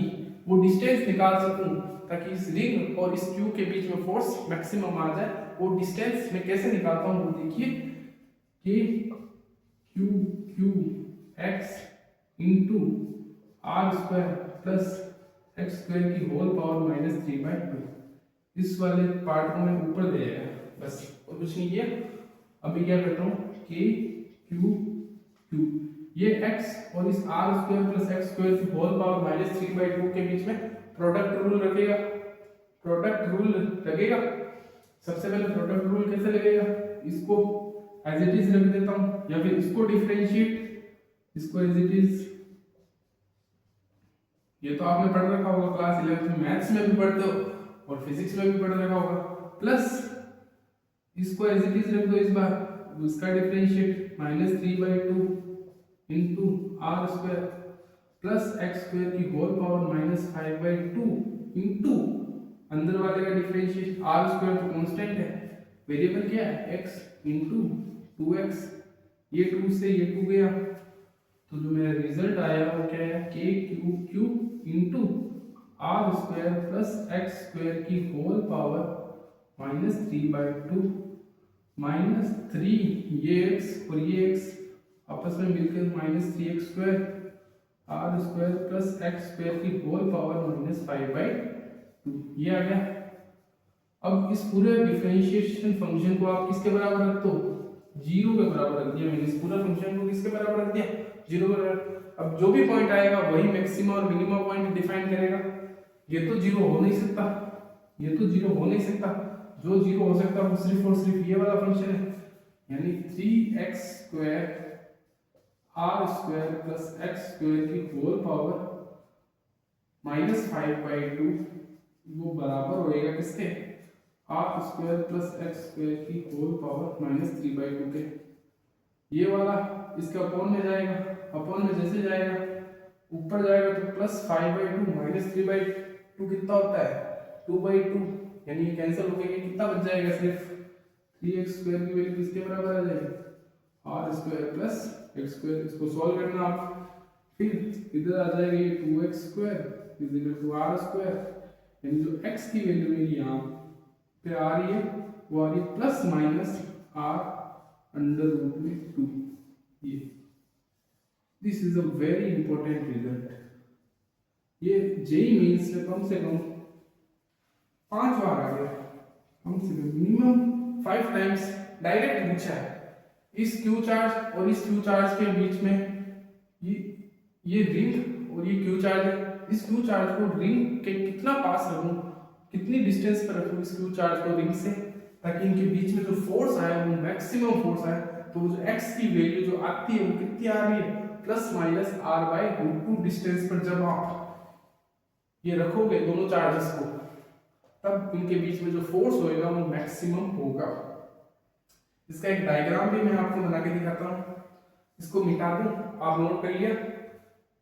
वो डिस्टेंस निकाल सकूं, ताकि इस रिंग और इस क्यू के बीच में फोर्स मैक्सिमम आ जाए। वो डिस्टेंस मैं कैसे निकालता हूं वो देखिए, k q q x into r square plus x square की होल पावर माइनस 3/2। इस वाले पार्ट को मैं ऊपर ले आया बस, और कुछ नहीं किया। अभी क्या करता हूँ, k q q ये x और इस r square plus x square की होल पावर माइनस 3/2 के बीच में प्रोडक्ट रूल रखेगा, प्रोडक्ट रूल लगेगा। सबसे पहले प्रोडक्ट रूल कैसे लगेगा, इसको एज इट इज रख देता हूं या फिर इसको डिफरेंशिएट, इसको एज इट इज, ये तो आपने पढ़ रखा होगा क्लास 11 में, मैथ्स में भी पढ़ते हो और फिजिक्स में भी पढ़ रखा होगा। प्लस इसको एज इट इज रख दो इस बार, उसका differentiate minus 3/2 into r square plus x square की होल पावर माइनस 5/2 इंटू अंदर वाले का डिफरेंशिएट, आर स्क्वायर तो कांस्टेंट है, वेरिएबल क्या है x इंटू 2x, ये 2 से ये 2 गया, तो जो मेरा रिजल्ट आया वो क्या है, k q q into r square plus x square की होल पावर माइनस 3/2 माइनस 3 ये x और ये x आपस में मिलकर minus 3x square r square plus x square की होल पावर माइनस 5/2, ये आ गया। अब इस पूरे डिफरेंशिएशन फंक्शन को आप किसके बराबर रख दो, जीरो के बराबर रख दिया मैंने। इस पूरा फंक्शन को किसके बराबर रख दिया, जीरो के बराबर। अब जो भी पॉइंट आएगा वही मैक्सिमा और मिनिमा पॉइंट डिफाइन करेगा। ये तो जीरो हो नहीं सकता, ये तो जीरो हो नहीं सकता, जो जीरो हो सकता है वो सिर्फ और सिर्फ ये वाला फंक्शन है, यानी 3x square r square plus x square की होल पावर माइनस 5/2, वो बराबर होएगा किसके, r square plus x square की होल पावर माइनस 3/2 के। ये वाला इसके अपॉन में जाएगा, अपॉन में जैसे जाएगा ऊपर जाएगा तो प्लस 5/2 माइनस 3/2 कितना होता है 2/2, यानी ये कैंसिल हो गया, कितना बच जाएगा, सिर्फ 3x स्क्वायर की वैल्यू किसके बराबर आ जाएगी, r square plus x square. इसको सॉल्व करना आप, फिर इधर आ जाएगा ये 2x square is equal to r square, यानी जो x की वैल्यू मेरी यहाँ पे आ रही है वो आ रही है plus minus r under root में 2। ये this is a very important result. ये जेई मेंस में कम से कम 5 बार आ गया, कम से कम मिनिमम 5 टाइम्स डायरेक्ट पूछा है। इस क्यू चार्ज और इस क्यू चार्ज के बीच में ये रिंग और ये क्यू चार्ज है, इस क्यू चार्ज को रिंग के कितना पास रखूं, कितनी डिस्टेंस पर रखूं इस क्यू चार्ज को रिंग से, ताकि इनके बीच में जो फोर्स आए वो मैक्सिमम फोर्स आए। तो जो x की वैल्यू जो आती है वो कितनी आ रही है, प्लस माइनस r/√2 डिस्टेंस पर जब आप ये रखोगे दोनों चार्जेस को, तब इनके बीच में जो फोर्स होएगा वो मैक्सिमम होगा। इसका एक डायग्राम भी मैं आपको बना के दिखाता हूँ, इसको मिटा दूं, आप नोट कर लिया,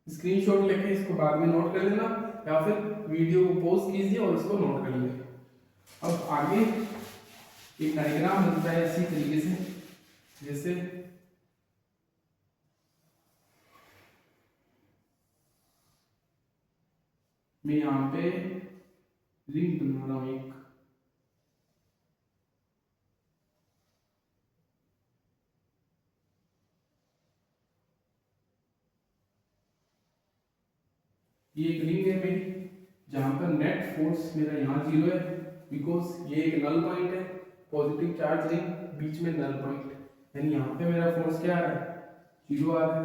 स्क्रीनशॉट लेके इसको बाद में नोट कर लेना या फिर वीडियो को पॉज कीजिए और इसको नोट कर लीजिए। अब आगे एक डायग्राम बनता है इसी तरीके से, जैसे मैं यहाँ पे रिंग बना रहा हूँ एक, ये एक रिंग है मेरी जहाँ पर नेट फोर्स मेरा यहाँ 0 है, बिकॉज ये एक नल पॉइंट है, पॉजिटिव चार्ज रिंग, बीच में नल पॉइंट, यानी यहाँ पे मेरा फोर्स क्या आ रहा है, 0 आ रहा है।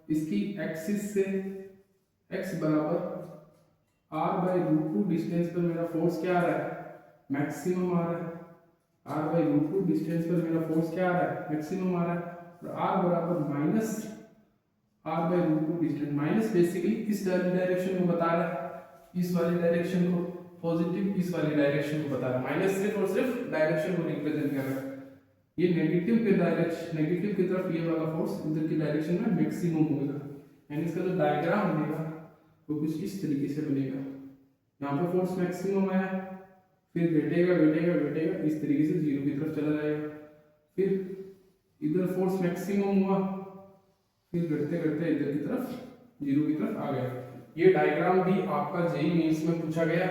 इसकी एक्सिस से x बराबर r/√2 डिस्टेंस पर मेरा फोर्स क्या आ रहा है, मैक्सिमम आ रहा है। r/√2 डिस्टेंस पर मेरा फोर्स क्या आ रहा है, मैक्सिमम आ रहा है। और r बराबर minus r/√2 distance, minus basically इस वाली डायरेक्शन को बता रहा है, इस वाली डायरेक्शन को, पॉजिटिव इस वाली डायरेक्शन को बता रहा है, माइनस सिर्फ और सिर्फ डायरेक्शन को रिप्रेजेंट कर रहा है। ये नेगेटिव के डायरेक्शन, नेगेटिव की तरफ ये वाला फोर्स इधर की डायरेक्शन में मैक्सिमम होगा, यानी इसका जो डायग्राम बनेगा वो कुछ इस तरीके से बनेगा। यहाँ पे फोर्स मैक्सिमम आया, फिर घटेगा घटेगा घटेगा इस तरीके से 0 की तरफ चला जाएगा, फिर इधर फोर्स मैक्सिमम हुआ, फिर घटते घटते इधर की तरफ 0 की तरफ आ गया। ये डायग्राम भी आपका जेईई मेंस में पूछा गया,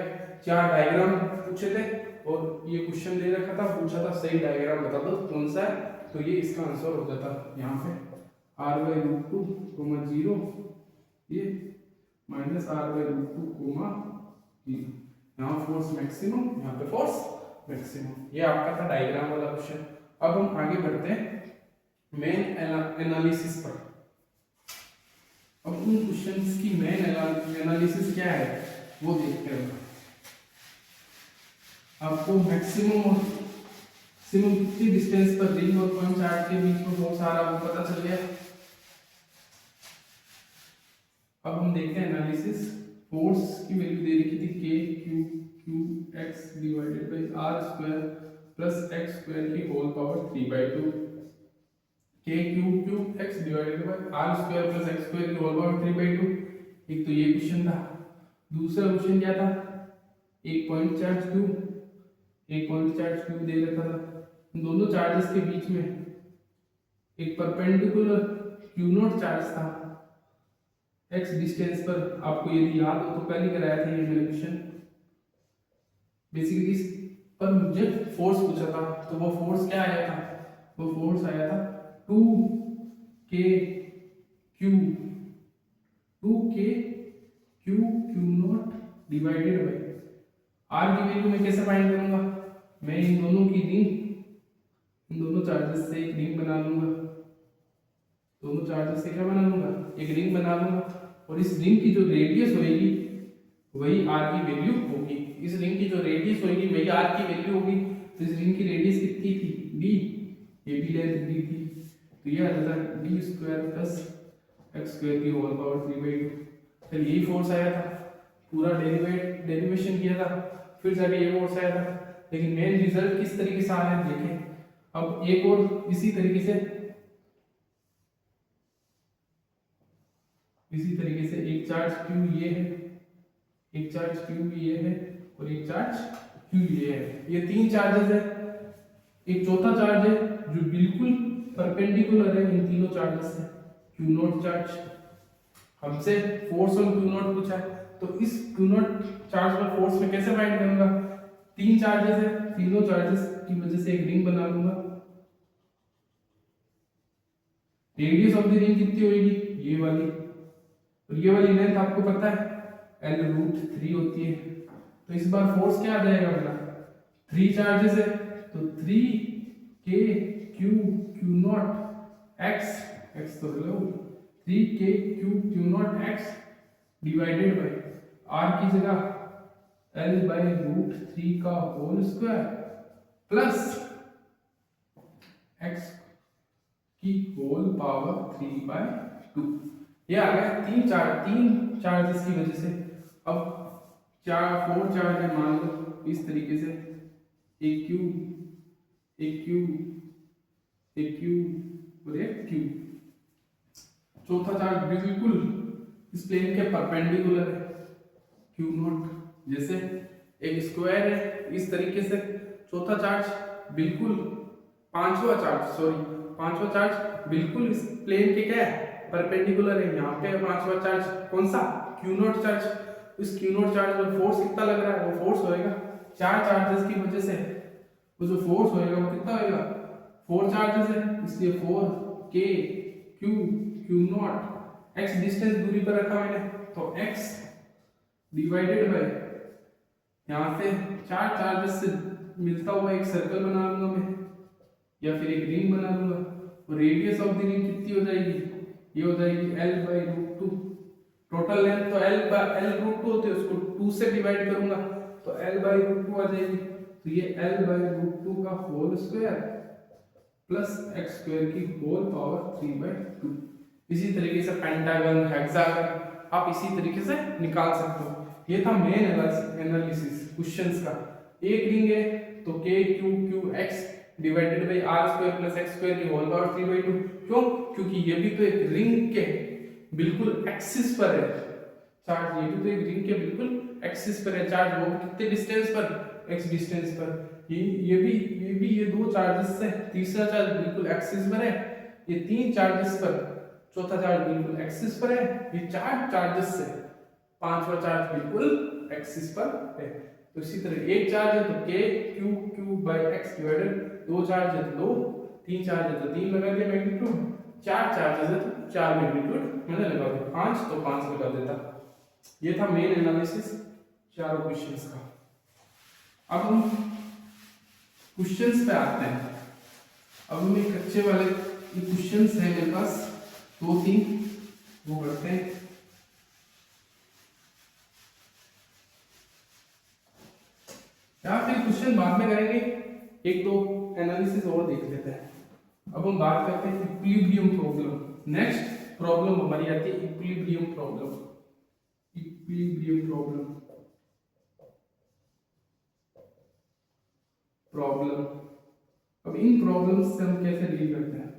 4 डायग्राम पूछे थे और ये क्वेश्चन दे रखा था, पूछा था सही डायग्राम बता दो कौन सा है, तो ये इसका आंसर हो जाता। यहाँ पे r/√2, 0 ये माइनस r/√2, 0, यहाँ फोर्स मैक्सिमम, यहाँ पे फोर्स मैक्सिमम। ये आपका था डायग्राम वाला क्वेश्चन। अब हम आगे बढ़ते हैं मेन एनालिसिस पर। अब उन क्वेश्चंस की मेन एनालिसिस क्या है वो देखते हैं। आपको मैक्सिमम और मिनिमम कितनी डिस्टेंस पर रिंग और पॉइंट चार्ज के बीच में फोर्स आ रहा है वो पता चल गया। अब हम देखते हैं एनालिसिस। फोर्स की वैल्यू दे रखी थी k q x divided by r square plus x square की whole power 3/2, k q x divided by r square plus x square की होल पावर 3/2। एक तो ये क्वेश्चन था। दूसरा क्वेश्चन क्या था, एक पॉइंट चार्ज क्यू दे रखा था, दोनों चार्जेस के बीच में एक परपेंडिकुलर क्यू नॉट चार्ज था x डिस्टेंस पर। आपको यदि याद हो तो पहले कराया था ये मैंने क्वेश्चन। बेसिकली इस पर मुझे फोर्स पूछा था, तो वो फोर्स क्या आया था, वो फोर्स आया था 2k Q not divided by r की वैल्यू मैं कैसे फाइंड करूंगा, मैं इन दोनों की रिंग, इन दोनों चार्जेस से एक रिंग बना लूंगा, दोनों चार्जेस से क्या बना लूंगा, एक रिंग बना लूंगा, और इस रिंग की जो रेडियस होगी वही r की वैल्यू होगी। इस रिंग की जो रेडियस होगी वही r की वैल्यू होगी। तो इस रिंग की रेडियस कितनी थी, d, ये भी लेंथ d थी, तो ये आ जाता है d square plus x square की होल पावर 3/2। फिर यही फोर्स आया था, पूरा डेरिवेशन किया था, फिर जाके ये फोर्स आया था। लेकिन मेन रिजल्ट किस तरीके से आ रहा है देखें। अब एक और इसी तरीके से एक चार्ज q ये है, एक चार्ज q ये है और एक चार्ज q ये है। ये तीन चार्जेस है। एक चौथा चार्ज है जो बिल्कुल परपेंडिकुलर है इन तीनों चार्जेस से, q नॉट चार्ज। हमसे फोर्स ऑन q नॉट पूछा है, तो इस q नॉट चार्ज पर फोर्स में कैसे फाइंड करूंगा, तीन चार्जेस है, तीनों चार्जेस की वजह से एक रिंग बना लूंगा। रेडियस ऑफ द रिंग कितनी होगी, ये वाली, और ये वाली लेंथ आपको पता है L√3 होती है। तो इस बार फोर्स क्या आ जाएगा मेरा, 3 चार्जेस है तो 3k क्यू नॉट x तो लो 3k Q not x divided by r की जगह L/√3 का होल स्क्वायर प्लस x की होल पावर 3/2। ये आ गया तीन चार्जेस की वजह से। अब 4 चार्ज है मान लो इस तरीके से, एक क्यू और एक क्यू। चौथा चार्ज बिल्कुल इस प्लेन के परपेंडिकुलर है, क्यू नॉट। जैसे एक स्क्वायर है इस तरीके से, चौथा चार्ज बिल्कुल, पांचवा चार्ज बिल्कुल इस प्लेन के क्या है, परपेंडिकुलर है। यहाँ पे पांचवा चार्ज कौन सा, क्यू नॉट चार्ज। इस क्यू नॉट चार्ज पर फोर्स कितना लग रहा है, वो फोर्स होएगा 4 चार्जेस की वजह से, वो जो फोर्स होएगा वो कितना होएगा, 4 चार्जेस है इसलिए 4k Q not. x distance दूरी पर रखा मैंने, तो x डिवाइडेड बाय, यहाँ से चार चार्जेस से मिलता हुआ एक सर्कल बना लूंगा मैं, या फिर एक रिंग बना लूंगा। और रेडियस ऑफ द रिंग कितनी हो जाएगी, ये हो जाएगी L/√2। टोटल लेंथ तो L/√2 होती है, उसको 2 से डिवाइड करूंगा तो L/√2 आ जाएगी। तो ये L/√2 का whole square plus x square की होल पावर 3/2। इसी तरीके से पेंटागन, हेक्सागन आप इसी तरीके से निकाल सकते हो। ये था मेन एनालिसिस क्वेश्चंस का। एक रिंग है तो k/q/x divided by r square plus x square की होल पावर 3/2। क्यों? क्योंकि ये भी तो एक रिंग के बिल्कुल एक्सिस पर है चार्ज, ये भी तो एक रिंग के बिल्कुल एक्सिस पर है चार्ज, वो कितने डिस्टेंस पर, x डिस्टेंस पर। ये भी ये दो चार्जेस से, तीसरा चार्ज बिल्कुल एक्सिस पर है, ये तीन चार्जेस पर, चौथा चार्ज बिल्कुल एक्सिस पर है, ये चार चार्जेस से पांचवा चार्ज बिल्कुल एक्सिस पर है। तो इसी तरह एक चार्ज है तो k/q/x डिवाइडेड, दो चार्ज है तो दो, तीन चार्ज है तो तीन लगा दिया मैग्नीट्यूड, चार चार्जेस है तो चार मैग्नीट्यूड मैंने लगा दिया, पांच तो पांच लगा देता। ये था मेन एनालिसिस चारों क्वेश्चंस का। अब हम क्वेश्चंस पे आते हैं। अब हम एक अच्छे वाले क्वेश्चंस हैं मेरे पास दो तीन, वो करते हैं। या फिर क्वेश्चन बाद में करेंगे, एक दो एनालिसिस और देख लेते हैं। अब हम बात करते हैं इक्विलिब्रियम प्रॉब्लम। नेक्स्ट प्रॉब्लम हमारी आती है इक्विलिब्रियम प्रॉब्लम। Equilibrium problem. अब इन प्रॉब्लम्स से हम कैसे डील करते हैं?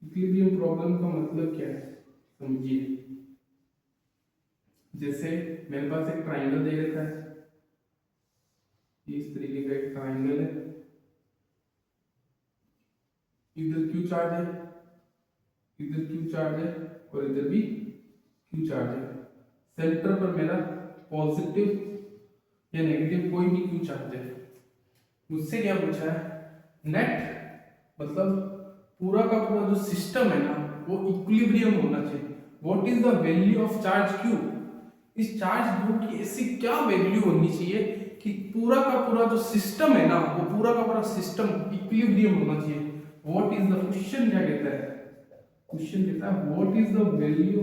इक्विलिब्रियम प्रॉब्लम का मतलब क्या है समझिए। जैसे मेरे पास एक ट्राइंगल दे रखा है, इस तरीके का एक ट्राइंगल है, इधर क्यू चार्ज है, इधर क्यू चार्ज है और इधर भी क्यू चार्ज है। सेंटर पर मेरा पॉजिटिव या नेगेटिव कोई भी क्यू चार्ज है। मुझसे क्या पूछा है? नेट मतलब पूरा का पूरा जो सिस्टम है ना वो इक्विलिब्रियम होना चाहिए। What is the value of charge Q? इस चार्ज क्यू की ऐसी क्या वैल्यू होनी चाहिए कि पूरा का पूरा जो सिस्टम है ना वो पूरा का पूरा सिस्टम इक्विलिब्रियम होना चाहिए। व्हाट इज द क्वेश्चन क्या कहता है? क्वेश्चन कहता है what is the value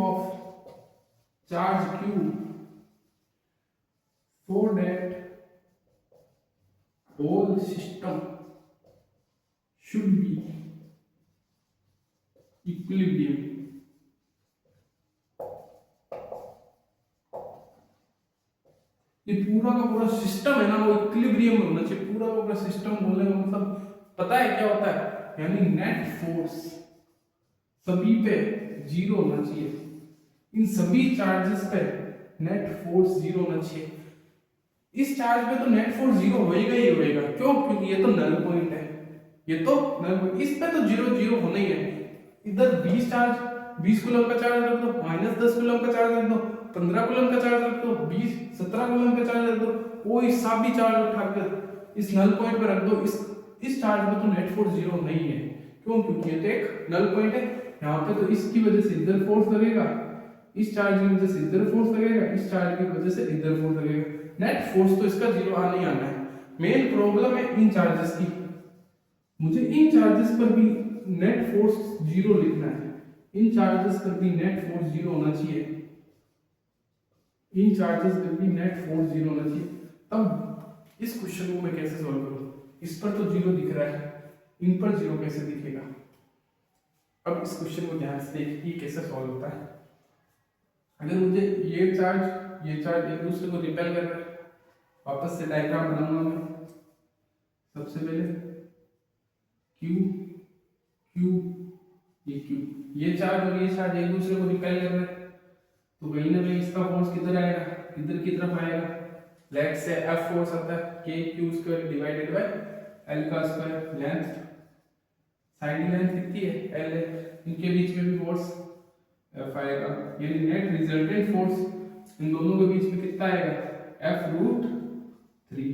of charge Q so that whole system should be equilibrium। ये पूरा का पूरा सिस्टम है ना वो इक्विलिब्रियम में होना चाहिए। पूरा का पूरा सिस्टम बोलने का मतलब पता है क्या होता है? यानी नेट फोर्स सभी पे जीरो होना चाहिए। इन सभी चार्जेस पे नेट फोर्स जीरो होना चाहिए। इस चार्ज पे तो नेट फोर्स जीरो होएगा ही होएगा। क्यों? क्योंकि ये तो नल पॉइंट है, ये तो नल पॉइंट, इस पे तो जीरो जीरो होना ही है। इधर 20 चार्ज, 20 कूलम का चार्ज रख दो, -10 कूलम का चार्ज रख दो, 15 कूलम का चार्ज रख दो, 20 17 कूलम का चार्ज रख दो, कोई सा भी चार्ज उठाकर इस नल पॉइंट पे रख दो, इस चार्ज पे तो नेट फोर्स जीरो नहीं है। क्यों? क्योंकि ये तो एक नल पॉइंट है। यहाँ पे तो इसकी वजह से इधर फोर्स लगेगा, इस चार्ज की वजह से इधर फोर्स लगेगा, इस चार्ज की वजह से इधर फोर्स लगेगा। नेट फोर्स तो इसका जीरो आने ही आना है। मेन प्रॉब्लम है इन चार्जेस की। मुझे इन चार्जेस पर भी नेट फोर्स जीरो लिखना है। इन चार्जेस पर भी नेट फोर्स जीरो होना चाहिए। इन चार्जेस पर भी नेट फोर्स जीरो होना चाहिए। तब इस क्वेश्चन को मैं कैसे सॉल्व करूं? इस पर तो जीरो दिख रहा है, इन पर जीरो कैसे दिखेगा? अब इस क्वेश्चन को ध्यान से देखिए कैसे सॉल्व होता है। अगर मुझे ये चार्ज एक दूसरे को रिपेल कर रहा है, वापस से डायग्राम बनाऊंगा मैं। सबसे पहले Q Q ये Q, ये चार्ज और ये चार्ज एक दूसरे को रिपेल कर रहे हैं, तो कहीं ना कहीं इसका फोर्स किधर आएगा? इधर की तरफ आएगा। लेट से F फोर्स आता है k/q² डिवाइडेड बाय L का स्क्वायर। लेंथ, साइड लेंथ कितनी है? L है। इनके बीच में भी फोर्स F आएगा, यानी नेट रिजल्टेंट फोर्स इन दोनों के बीच में कितना आएगा? F√3।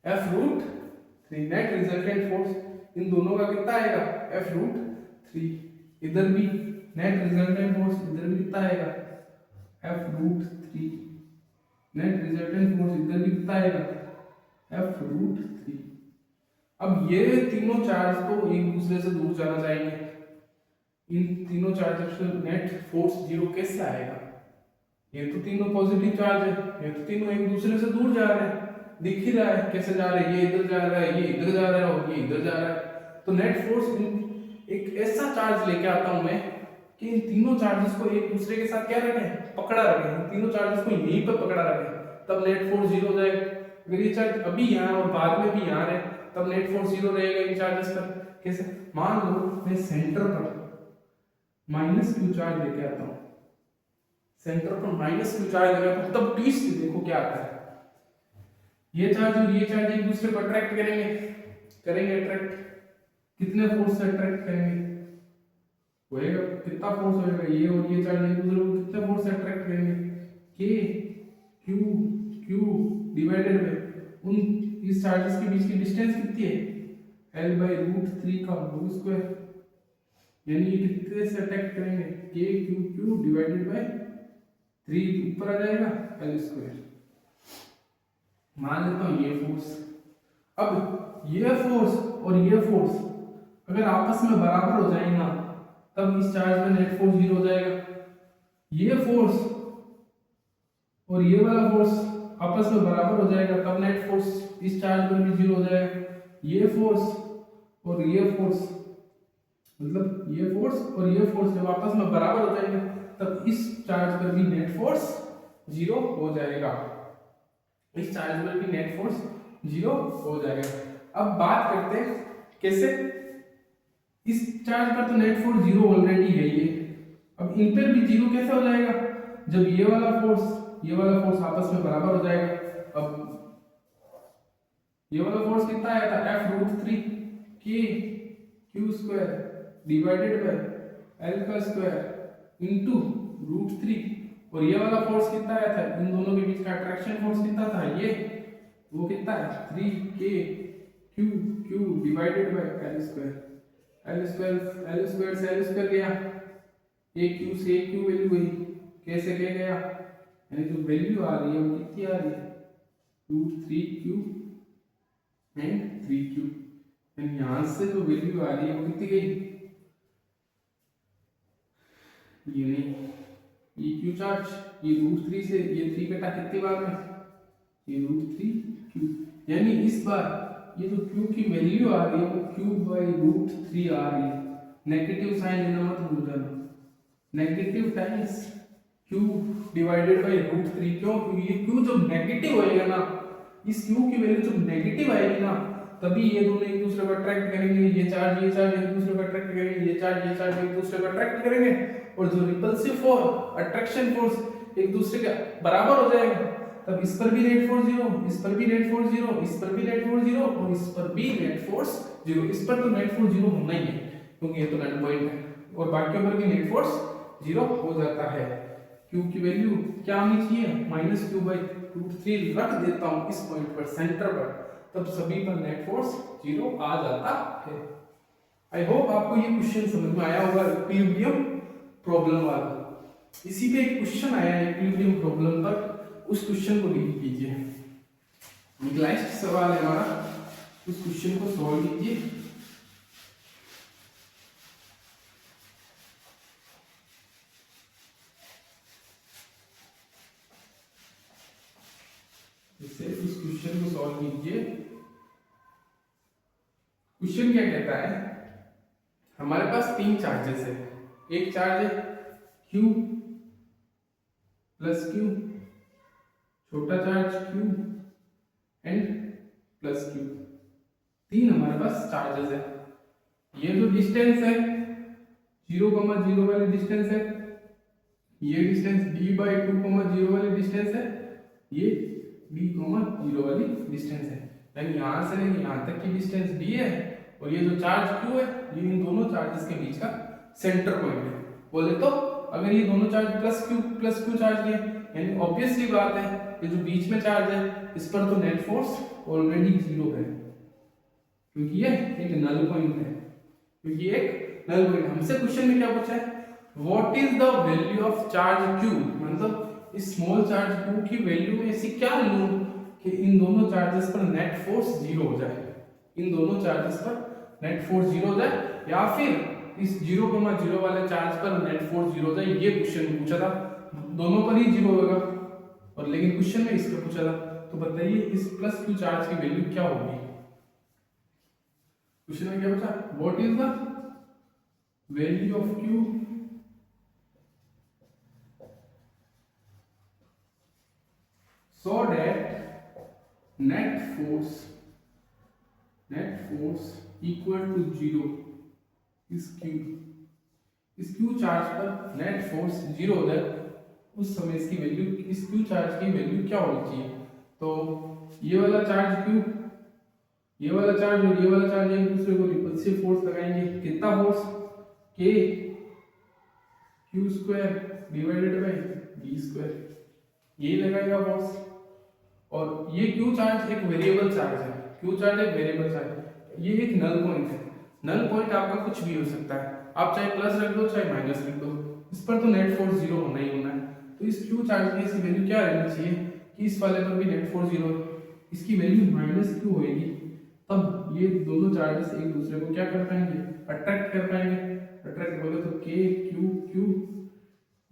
F√3 net resultant force in दोनों का कितना आएगा? F√3। इधर भी नेट रिजल्टेंट फोर्स इधर भी कितना आएगा F√3, नेट रिजल्टेंट फोर्स इधर भी कितना आएगा F√3। अब ये तीनों चार्ज तो एक दूसरे से दूर जाना चाहेंगे, इन तीनों चार्जेस से नेट फोर्स जीरो कैसे आएगा? ये तो तीनों पॉजिटिव चार्ज है, ये तो तीनों एक दूसरे से दूर जा रहे हैं, दिख ही रहा है कैसे जा रहे हैं, ये इधर जा रहा है, ये इधर जा रहा है और ये इधर जा रहा है। तो नेट फोर्स एक ऐसा चार्ज लेके आता हूं मैं कि इन तीनों चार्जेस को एक दूसरे के साथ क्या रखें, पकड़ा रखें, तीनों चार्जेस को यहीं पर पकड़ा रखें, तब नेट फोर्स जीरो हो जाएगा। अगर ये चार्ज अभी यहाँ और बाद में भी यहाँ रहे तब नेट फोर्स जीरो रहेगा इन चार्जेस पर। कैसे? मान लो मैं सेंटर पर -q चार्ज लेके आता हूँ, सेंटर पर -q चार्ज लेके आता हूँ, तब ट्विस्ट देखो क्या आता है। ये चार्ज और ये चार्ज एक दूसरे को अट्रैक्ट करेंगे अट्रैक्ट, कितने फोर्स से अट्रैक्ट करेंगे? होएगा कितना फोर्स होएगा? ये और ये चार्ज एक दूसरे को कितने फोर्स से अट्रैक्ट करेंगे? k q डिवाइडेड बाय उन इस चार्जेस के बीच की डिस्टेंस कितनी है? L/√3 का होल स्क्वायर, यानी ये कितने से अट्रैक्ट करेंगे? k q डिवाइडेड बाय 3 ऊपर आ जाएगा L²। मान लेता हूं ये फोर्स। अब ये फोर्स और ये फोर्स अगर आपस में बराबर हो जाएंगे ना तब इस चार्ज में नेट फोर्स जीरो हो जाएगा। ये फोर्स और ये वाला फोर्स आपस में बराबर हो जाएगा तब नेट फोर्स इस चार्ज पर भी जीरो हो जाएगा। ये फोर्स और ये फोर्स, मतलब ये फोर्स और ये फोर्स जब आपस में बराबर हो जाएंगे तब इस चार्ज पर भी नेट फोर्स जीरो हो जाएगा, इस चार्ज पर भी नेट फोर्स जीरो हो जाएगा। अब बात करते हैं कैसे, इस चार्ज पर तो नेट फोर्स जीरो ऑलरेडी है ये, अब इन पर भी जीरो कैसे हो जाएगा? जब ये वाला फोर्स आपस में बराबर हो जाएगा। अब ये वाला फोर्स कितना आया था? F√3 k q² divided by L का स्क्वायर इनटू √3, और ये वाला फोर्स कितना आया था? इन दोनों के बीच का अट्रैक्शन फोर्स कितना था? ये वो कितना है? 3k q divided by L square, L square से L स्क्वायर गया, एक q से एक q वैल्यू गई, कैसे गया? यानी जो वैल्यू आ रही है वो कितनी आ रही है? √3q एंड 3q, यानी यहां से जो वैल्यू आ रही है वो कितनी गई? ये नहीं, ये q चार्ज, ये √3 से ये 3 कटा कितनी बार में? ये √3q, यानी इस बार ये जो q की वैल्यू आ रही है वो q/√3 आ रही है। नेगेटिव साइन लेना मत भूल जाना, negative times q divided bye √3। क्यों? क्योंकि ये q जब नेगेटिव होएगा ना, इस q की वैल्यू जब नेगेटिव आएगी ना तभी ये दोनों एक दूसरे को अट्रैक्ट करेंगे, ये चार्ज एक दूसरे को अट्रैक्ट करेंगे, ये चार्ज एक दूसरे को अट्रैक्ट करेंगे, और जो रिपल्सिव फोर्स, अट्रैक्शन फोर्स एक दूसरे के बराबर हो जाएगा, तब इस पर भी नेट फोर्स जीरो, इस पर भी नेट फोर्स जीरो, इस पर भी नेट फोर्स जीरो, और इस पर भी नेट फोर्स जीरो। इस पर तो नेट फोर्स जीरो होना ही है क्योंकि ये तो नल पॉइंट है, और बाकियों पर भी नेट फोर्स जीरो हो जाता है। q की वैल्यू क्या आनी चाहिए? -q/√3 रख देता हूं इस पॉइंट पर, सेंटर पर, तब सभी पर नेट फोर्स जीरो आ जाता है। आई होप आपको ये क्वेश्चन समझ में आया होगा, इक्विलिब्रियम प्रॉब्लम वाला। इसी पे एक क्वेश्चन आया है इक्विलिब्रियम प्रॉब्लम पर, उस क्वेश्चन को रीड कीजिए, लास्ट सवाल है हमारा, उस क्वेश्चन को सॉल्व कीजिए। इससे उस क्वेश्चन को सॉल्व कीजिए। क्वेश्चन क्या कहता है? हमारे पास 3 चार्जेस है, एक चार्ज है q प्लस q, छोटा charge q and plus q, 3 हमारे पास चार्जेस है। ये जो डिस्टेंस है 0,0 वाली डिस्टेंस है, ये डिस्टेंस d/2,0 वाली डिस्टेंस है, ये d,0 वाली डिस्टेंस है, यानी यहां से लेके यहां तक की डिस्टेंस d है, और ये जो चार्ज q है ये इन दोनों चार्जेस के बीच का सेंटर पॉइंट है। बोले तो अगर ये दोनों चार्ज प्लस q चार्ज लिए, यानी ऑब्वियसली बात है ये जो बीच में चार्ज है इस पर तो नेट फोर्स ऑलरेडी जीरो है, क्योंकि ये एक नल पॉइंट है, क्योंकि एक नल पॉइंट। हमसे क्वेश्चन में क्या पूछा है, what is the value of charge q, मतलब इस स्मॉल चार्ज q की वैल्यू में ऐसी क्या लूं कि इन दोनों चार्जेस पर नेट फोर्स जीरो हो जाए, इन दोनों चार्जेस पर नेट फोर्स जीरो हो जाए, या फिर इस 0,0 वाले चार्ज पर नेट फोर्स जीरो हो जाए। ये क्वेश्चन पूछा था, दोनों पर ही जीरो होगा, और लेकिन क्वेश्चन में इसका पूछा था। तो बताइए इस प्लस q चार्ज की वैल्यू क्या होगी। क्वेश्चन में क्या पूछा, what is the value of q so that net force equal to 0 इस q चार्ज पर नेट फोर्स जीरो हो जाए, उस समय इसकी वैल्यू, इस q चार्ज की वैल्यू क्या होनी चाहिए। तो ये वाला चार्ज q, ये वाला चार्ज और ये वाला चार्ज एक दूसरे को रिपल्सिव फोर्स लगाएंगे, कितना force, k q square divided bye d square, ये लगाएगा फोर्स। और ये q चार्ज एक वेरिएबल चार्ज है, q चार्ज एक वेरिएबल चार्ज है, ये एक नल पॉइंट है। नल पॉइंट आपका कुछ भी हो सकता है, आप चाहे प्लस रख दो चाहे माइनस रख दो, इस पर तो नेट फोर्स जीरो होना ही होना है। तो इस q चार्ज की ऐसी वैल्यू क्या रहनी चाहिए कि इस वाले पर भी नेट फोर्स जीरो, इसकी वैल्यू माइनस q होगी, तब ये दोनों चार्जेस एक दूसरे को क्या कर पाएंगे, अट्रैक्ट कर पाएंगे। अट्रैक्ट बोले तो k q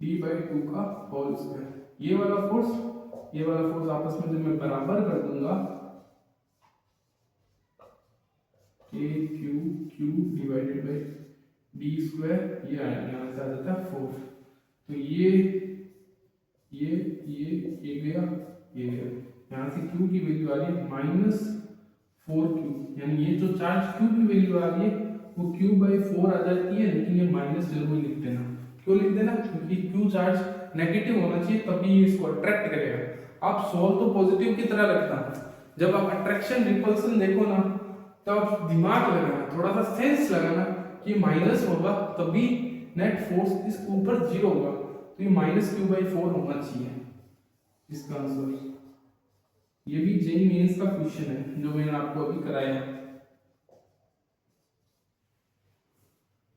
d/2 का होल स्क्वायर, ये वाला फोर्स आपस में जब मैं बराबर कर दूंगा, k q divided bye d square, ये यहाँ से आ जाता है 4। तो ये गया, ये गया, यहाँ से q की वैल्यू आ रही है -4q, यानी ये जो चार्ज q की वैल्यू आ रही है वो q/4 आ जाती है, लेकिन ये माइनस जरूर लिख देना। क्यों लिख देना, क्योंकि q चार्ज नेगेटिव होना चाहिए तभी ये इसको अट्रैक्ट करेगा। आप सोल्व तो पॉजिटिव की तरह रखना, जब आप अट्रैक्शन रिपल्सन देखो ना, तो आप दिमाग लगाना, थोड़ा सा सेंस लगाना कि माइनस होगा तभी नेट फोर्स इस ऊपर जीरो होगा, तो ये -q/4 होना चाहिए इसका आंसर। ये भी जेईई मेंस का क्वेश्चन है जो मैंने आपको अभी कराया।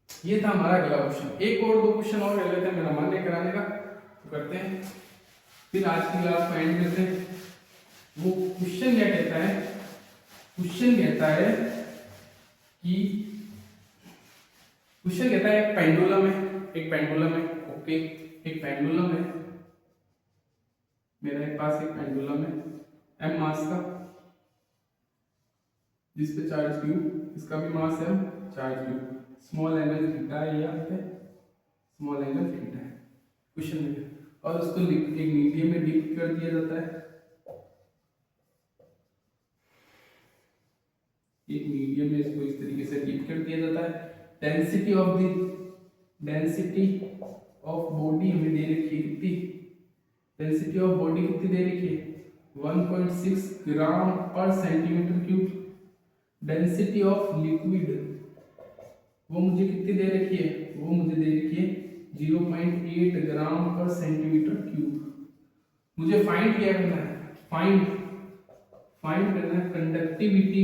ये था हमारा अगला क्वेश्चन। एक और दो क्वेश्चन और ले लेते हैं, मेरा मन है कराने का, तो करते हैं, फिर आज की क्लास को एंड करते हैं। वो क्वेश्चन क्या कहता है, क्वेश्चन कहता है एक पेंडुलम है, ओके, एक पेंडुलम है, मेरे पास एक पेंडुलम है m मास का, जिस पे चार्ज q, इसका भी मास है charge q, small angle theta है, यहाँ पे स्मॉल एंगल थीटा है क्वेश्चन में, और उसको एक मीडियम में डिप कर दिया जाता है, एक मीडियम में इसको इस तरीके से डिप कर दिया जाता है। डेंसिटी ऑफ बॉडी हमें दे रखी है, कितनी डेंसिटी ऑफ बॉडी कितनी दे रखी है, 1.6 ग्राम पर centimetre cube. Density of liquid वो मुझे कितनी दे रखी है, वो मुझे दे रखी है 0.8 ग्राम पर सेंटीमीटर क्यूब। मुझे फाइंड क्या करना है, फाइंड करना है कंडक्टिविटी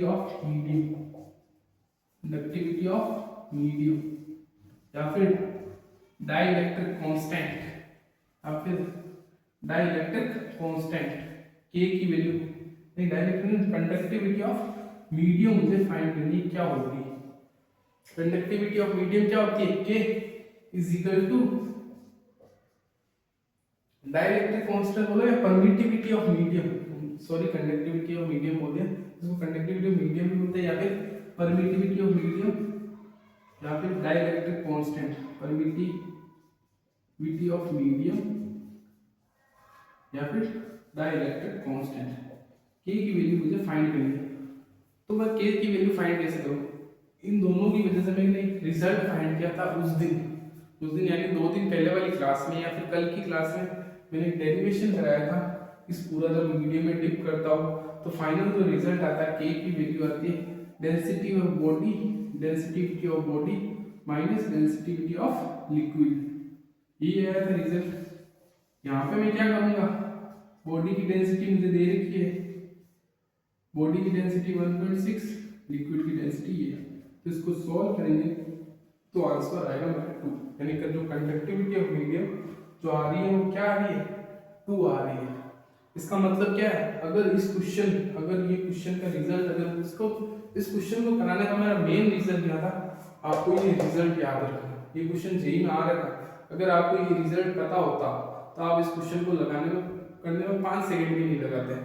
ऑफ मीडियम, या फिर डाइलेक्ट्रिक कांस्टेंट k की वैल्यू, नहीं डाइलेक्ट्रिक, कंडक्टिविटी ऑफ मीडियम मुझे फाइंड करनी क्या होगी। कंडक्टिविटी ऑफ मीडियम क्या होती है, k is equal to dielectric constant बोलो या permittivity of medium, sorry conductivity of medium बोल दिया, इसको कंडक्टिविटी ऑफ मीडियम भी बोलते हैं, या फिर परमिटिविटी ऑफ मीडियम, या फिर dielectric constant, permittivity of medium, या फिर डाइलेक्ट्रिक कांस्टेंट। k की वैल्यू मुझे फाइंड करनी है, तो मैं k की वैल्यू फाइंड कैसे करूं, इन दोनों की वजह से मैंने रिजल्ट फाइंड किया था उस दिन यानी 2 दिन पहले वाली क्लास में, या फिर कल की क्लास में मैंने डेरिवेशन कराया था। इस पूरा जब मीडियम में डिप करता हूँ तो फाइनल जो रिजल्ट आता है, k की वैल्यू आती है density of body minus density of liquid, ये आया था रिजल्ट। यहाँ पे मैं क्या करूँगा, बॉडी की डेंसिटी मुझे दे रखी है, बॉडी की डेंसिटी 1.6 लिक्विड की डेंसिटी ये है। तो इसको सॉल्व करेंगे तो आंसर आएगा मेरा 2, यानी कि जो कंडक्टिविटी ऑफ मीडियम जो आ रही है वो क्या आ रही है, 2 आ रही है। इसका मतलब क्या है, अगर ये क्वेश्चन का रिजल्ट, अगर इस क्वेश्चन को कराने का मेरा मेन रीजन क्या था, आपको ये रिजल्ट याद रखना। ये क्वेश्चन जेईई में आ रहा था, अगर आपको ये रिजल्ट पता होता तो आप इस क्वेश्चन को करने में 5 सेकंड भी नहीं लगाते।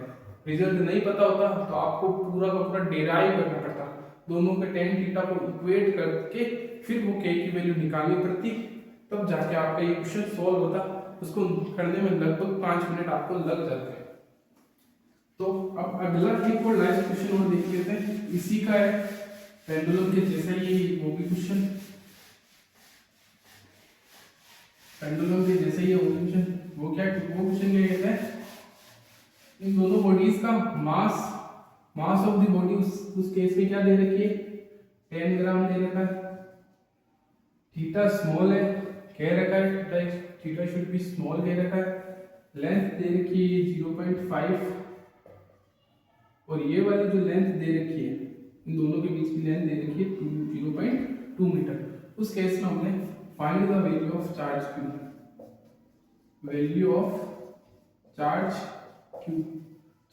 रिजल्ट नहीं पता होता तो आपको पूरा का पूरा डेराइव करना पड़ता, दोनों के टेन थीटा को इक्वेट करके फिर वो के की वैल्यू निकालनी पड़ती, तब जाके आपका ये क्वेश्चन सॉल्व होता। उसको करने में लगभग 5 मिनट आपको लग जाते हैं। तो अब अगला एक और लास्ट क्वेश्चन और देख लेते हैं, इसी का है, पेंडुलम के जैसा ही वो भी क्वेश्चन, पेंडुलम के जैसे ही वो क्वेश्चन, वो क्वेश्चन क्या कहता है, इन दोनों बॉडीज का मास ऑफ द बॉडी उस केस में क्या दे रखी है, 10 ग्राम दे रखा है, थीटा स्मॉल है, कह रखा है थीटा शुड बी स्मॉल दे रखा है, लेंथ दे रखी है 0.5, और ये वाली जो लेंथ दे रखी है, इन दोनों के बीच की लेंथ दे रखी है 0.2 मीटर। उस केस में हमने find the value of charge Q,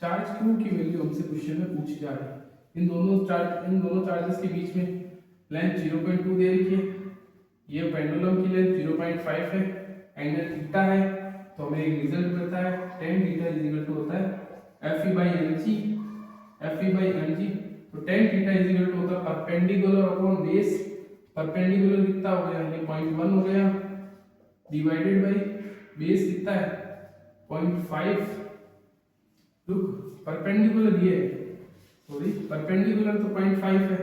charge Q की वैल्यू हमसे क्वेश्चन में पूछी जा रही है। इन दोनों चार्जेस के बीच में लेंथ 0.2 दे रखी है, ये पेंडुलम की लेंथ 0.5 है, एंगल थीटा है, तो हमें एक रिजल्ट मिलता है tan theta is equal to होता है Fe by mg। तो tan theta is equal to होता है परपेंडिकुलर अपॉन बेस, परपेंडिकुलर कितना हो गया, ये 0.1 हो गया, डिवाइडेड बाय बेस कितना है 0.5। लुक परपेंडिकुलर ये है, सॉरी परपेंडिकुलर तो 0.5 है,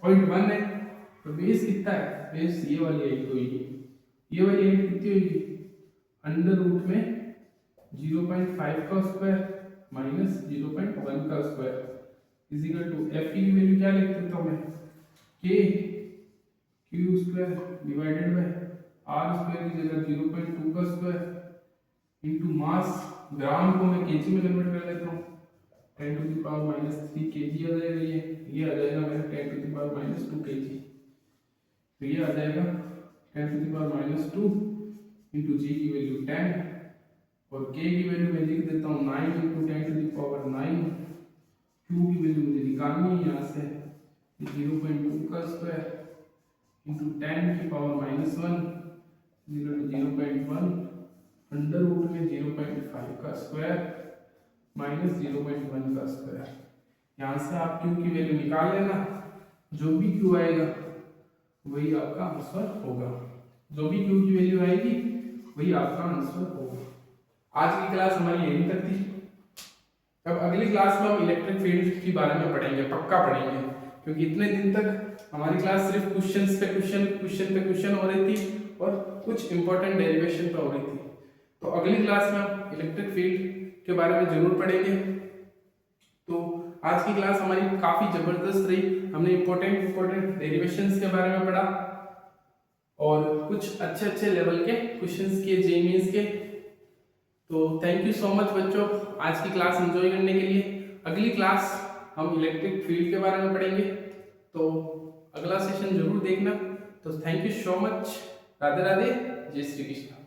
0.1 है, तो बेस कितना है, बेस ये वाली हाइट होगी, ये वाली हाइट कितनी होगी, अंडर रूट में 0.5 का स्क्वायर माइनस 0.1 का square is equal to F की वैल्यू क्या लिख सकता हूं मैं, k q square divided by r square की जगह 0.2 का स्क्वायर इनटू मास, ग्राम को मैं केजी में कन्वर्ट कर लेता हूँ, 10 टू द पावर -3 केजी आ जाएगा, ये आ जाएगा मेरा 10 टू द पावर -2 केजी। तो ये आ जाएगा 10 टू द पावर -2 इंटू जी की वैल्यू 10 और के की वैल्यू मैं लिख देता हूँ 9 इंटू 10 टू द पावर 9, क्यू की वैल्यू मुझे निकालनी है यहाँ से 0.2 का स्क्वायर इंटू 10 की पावर -1 0.1 अंडर रूट में 0.5 का स्क्वायर माइनस 0.1 का स्क्वायर। यहाँ से आप क्यू की वैल्यू निकाल लेना, जो भी क्यू आएगा वही आपका आंसर होगा, जो भी क्यू की वैल्यू आएगी वही आपका आंसर होगा। आज की क्लास हमारी यहीं तक थी। अब अगली क्लास में हम इलेक्ट्रिक फील्ड के बारे में पढ़ेंगे, पक्का पढ़ेंगे, क्योंकि इतने दिन तक हमारी क्लास सिर्फ क्वेश्चन हो रही थी और कुछ इंपॉर्टेंट डेरिवेशन पे हो रही थी। तो अगली क्लास में हम इलेक्ट्रिक फील्ड के बारे में जरूर पढ़ेंगे। तो आज की क्लास हमारी काफी जबरदस्त रही, हमने इंपॉर्टेंट डेरिवेशंस के बारे में पढ़ा और कुछ अच्छे लेवल के क्वेश्चंस किए जेईई मेंस के। तो थैंक यू सो मच बच्चों आज की क्लास एंजॉय करने के लिए। अगली क्लास हम इलेक्ट्रिक फील्ड के बारे में पढ़ेंगे, तो अगला सेशन जरूर देखना। तो thank you so much, Radhe Radhe, जय श्री कृष्ण।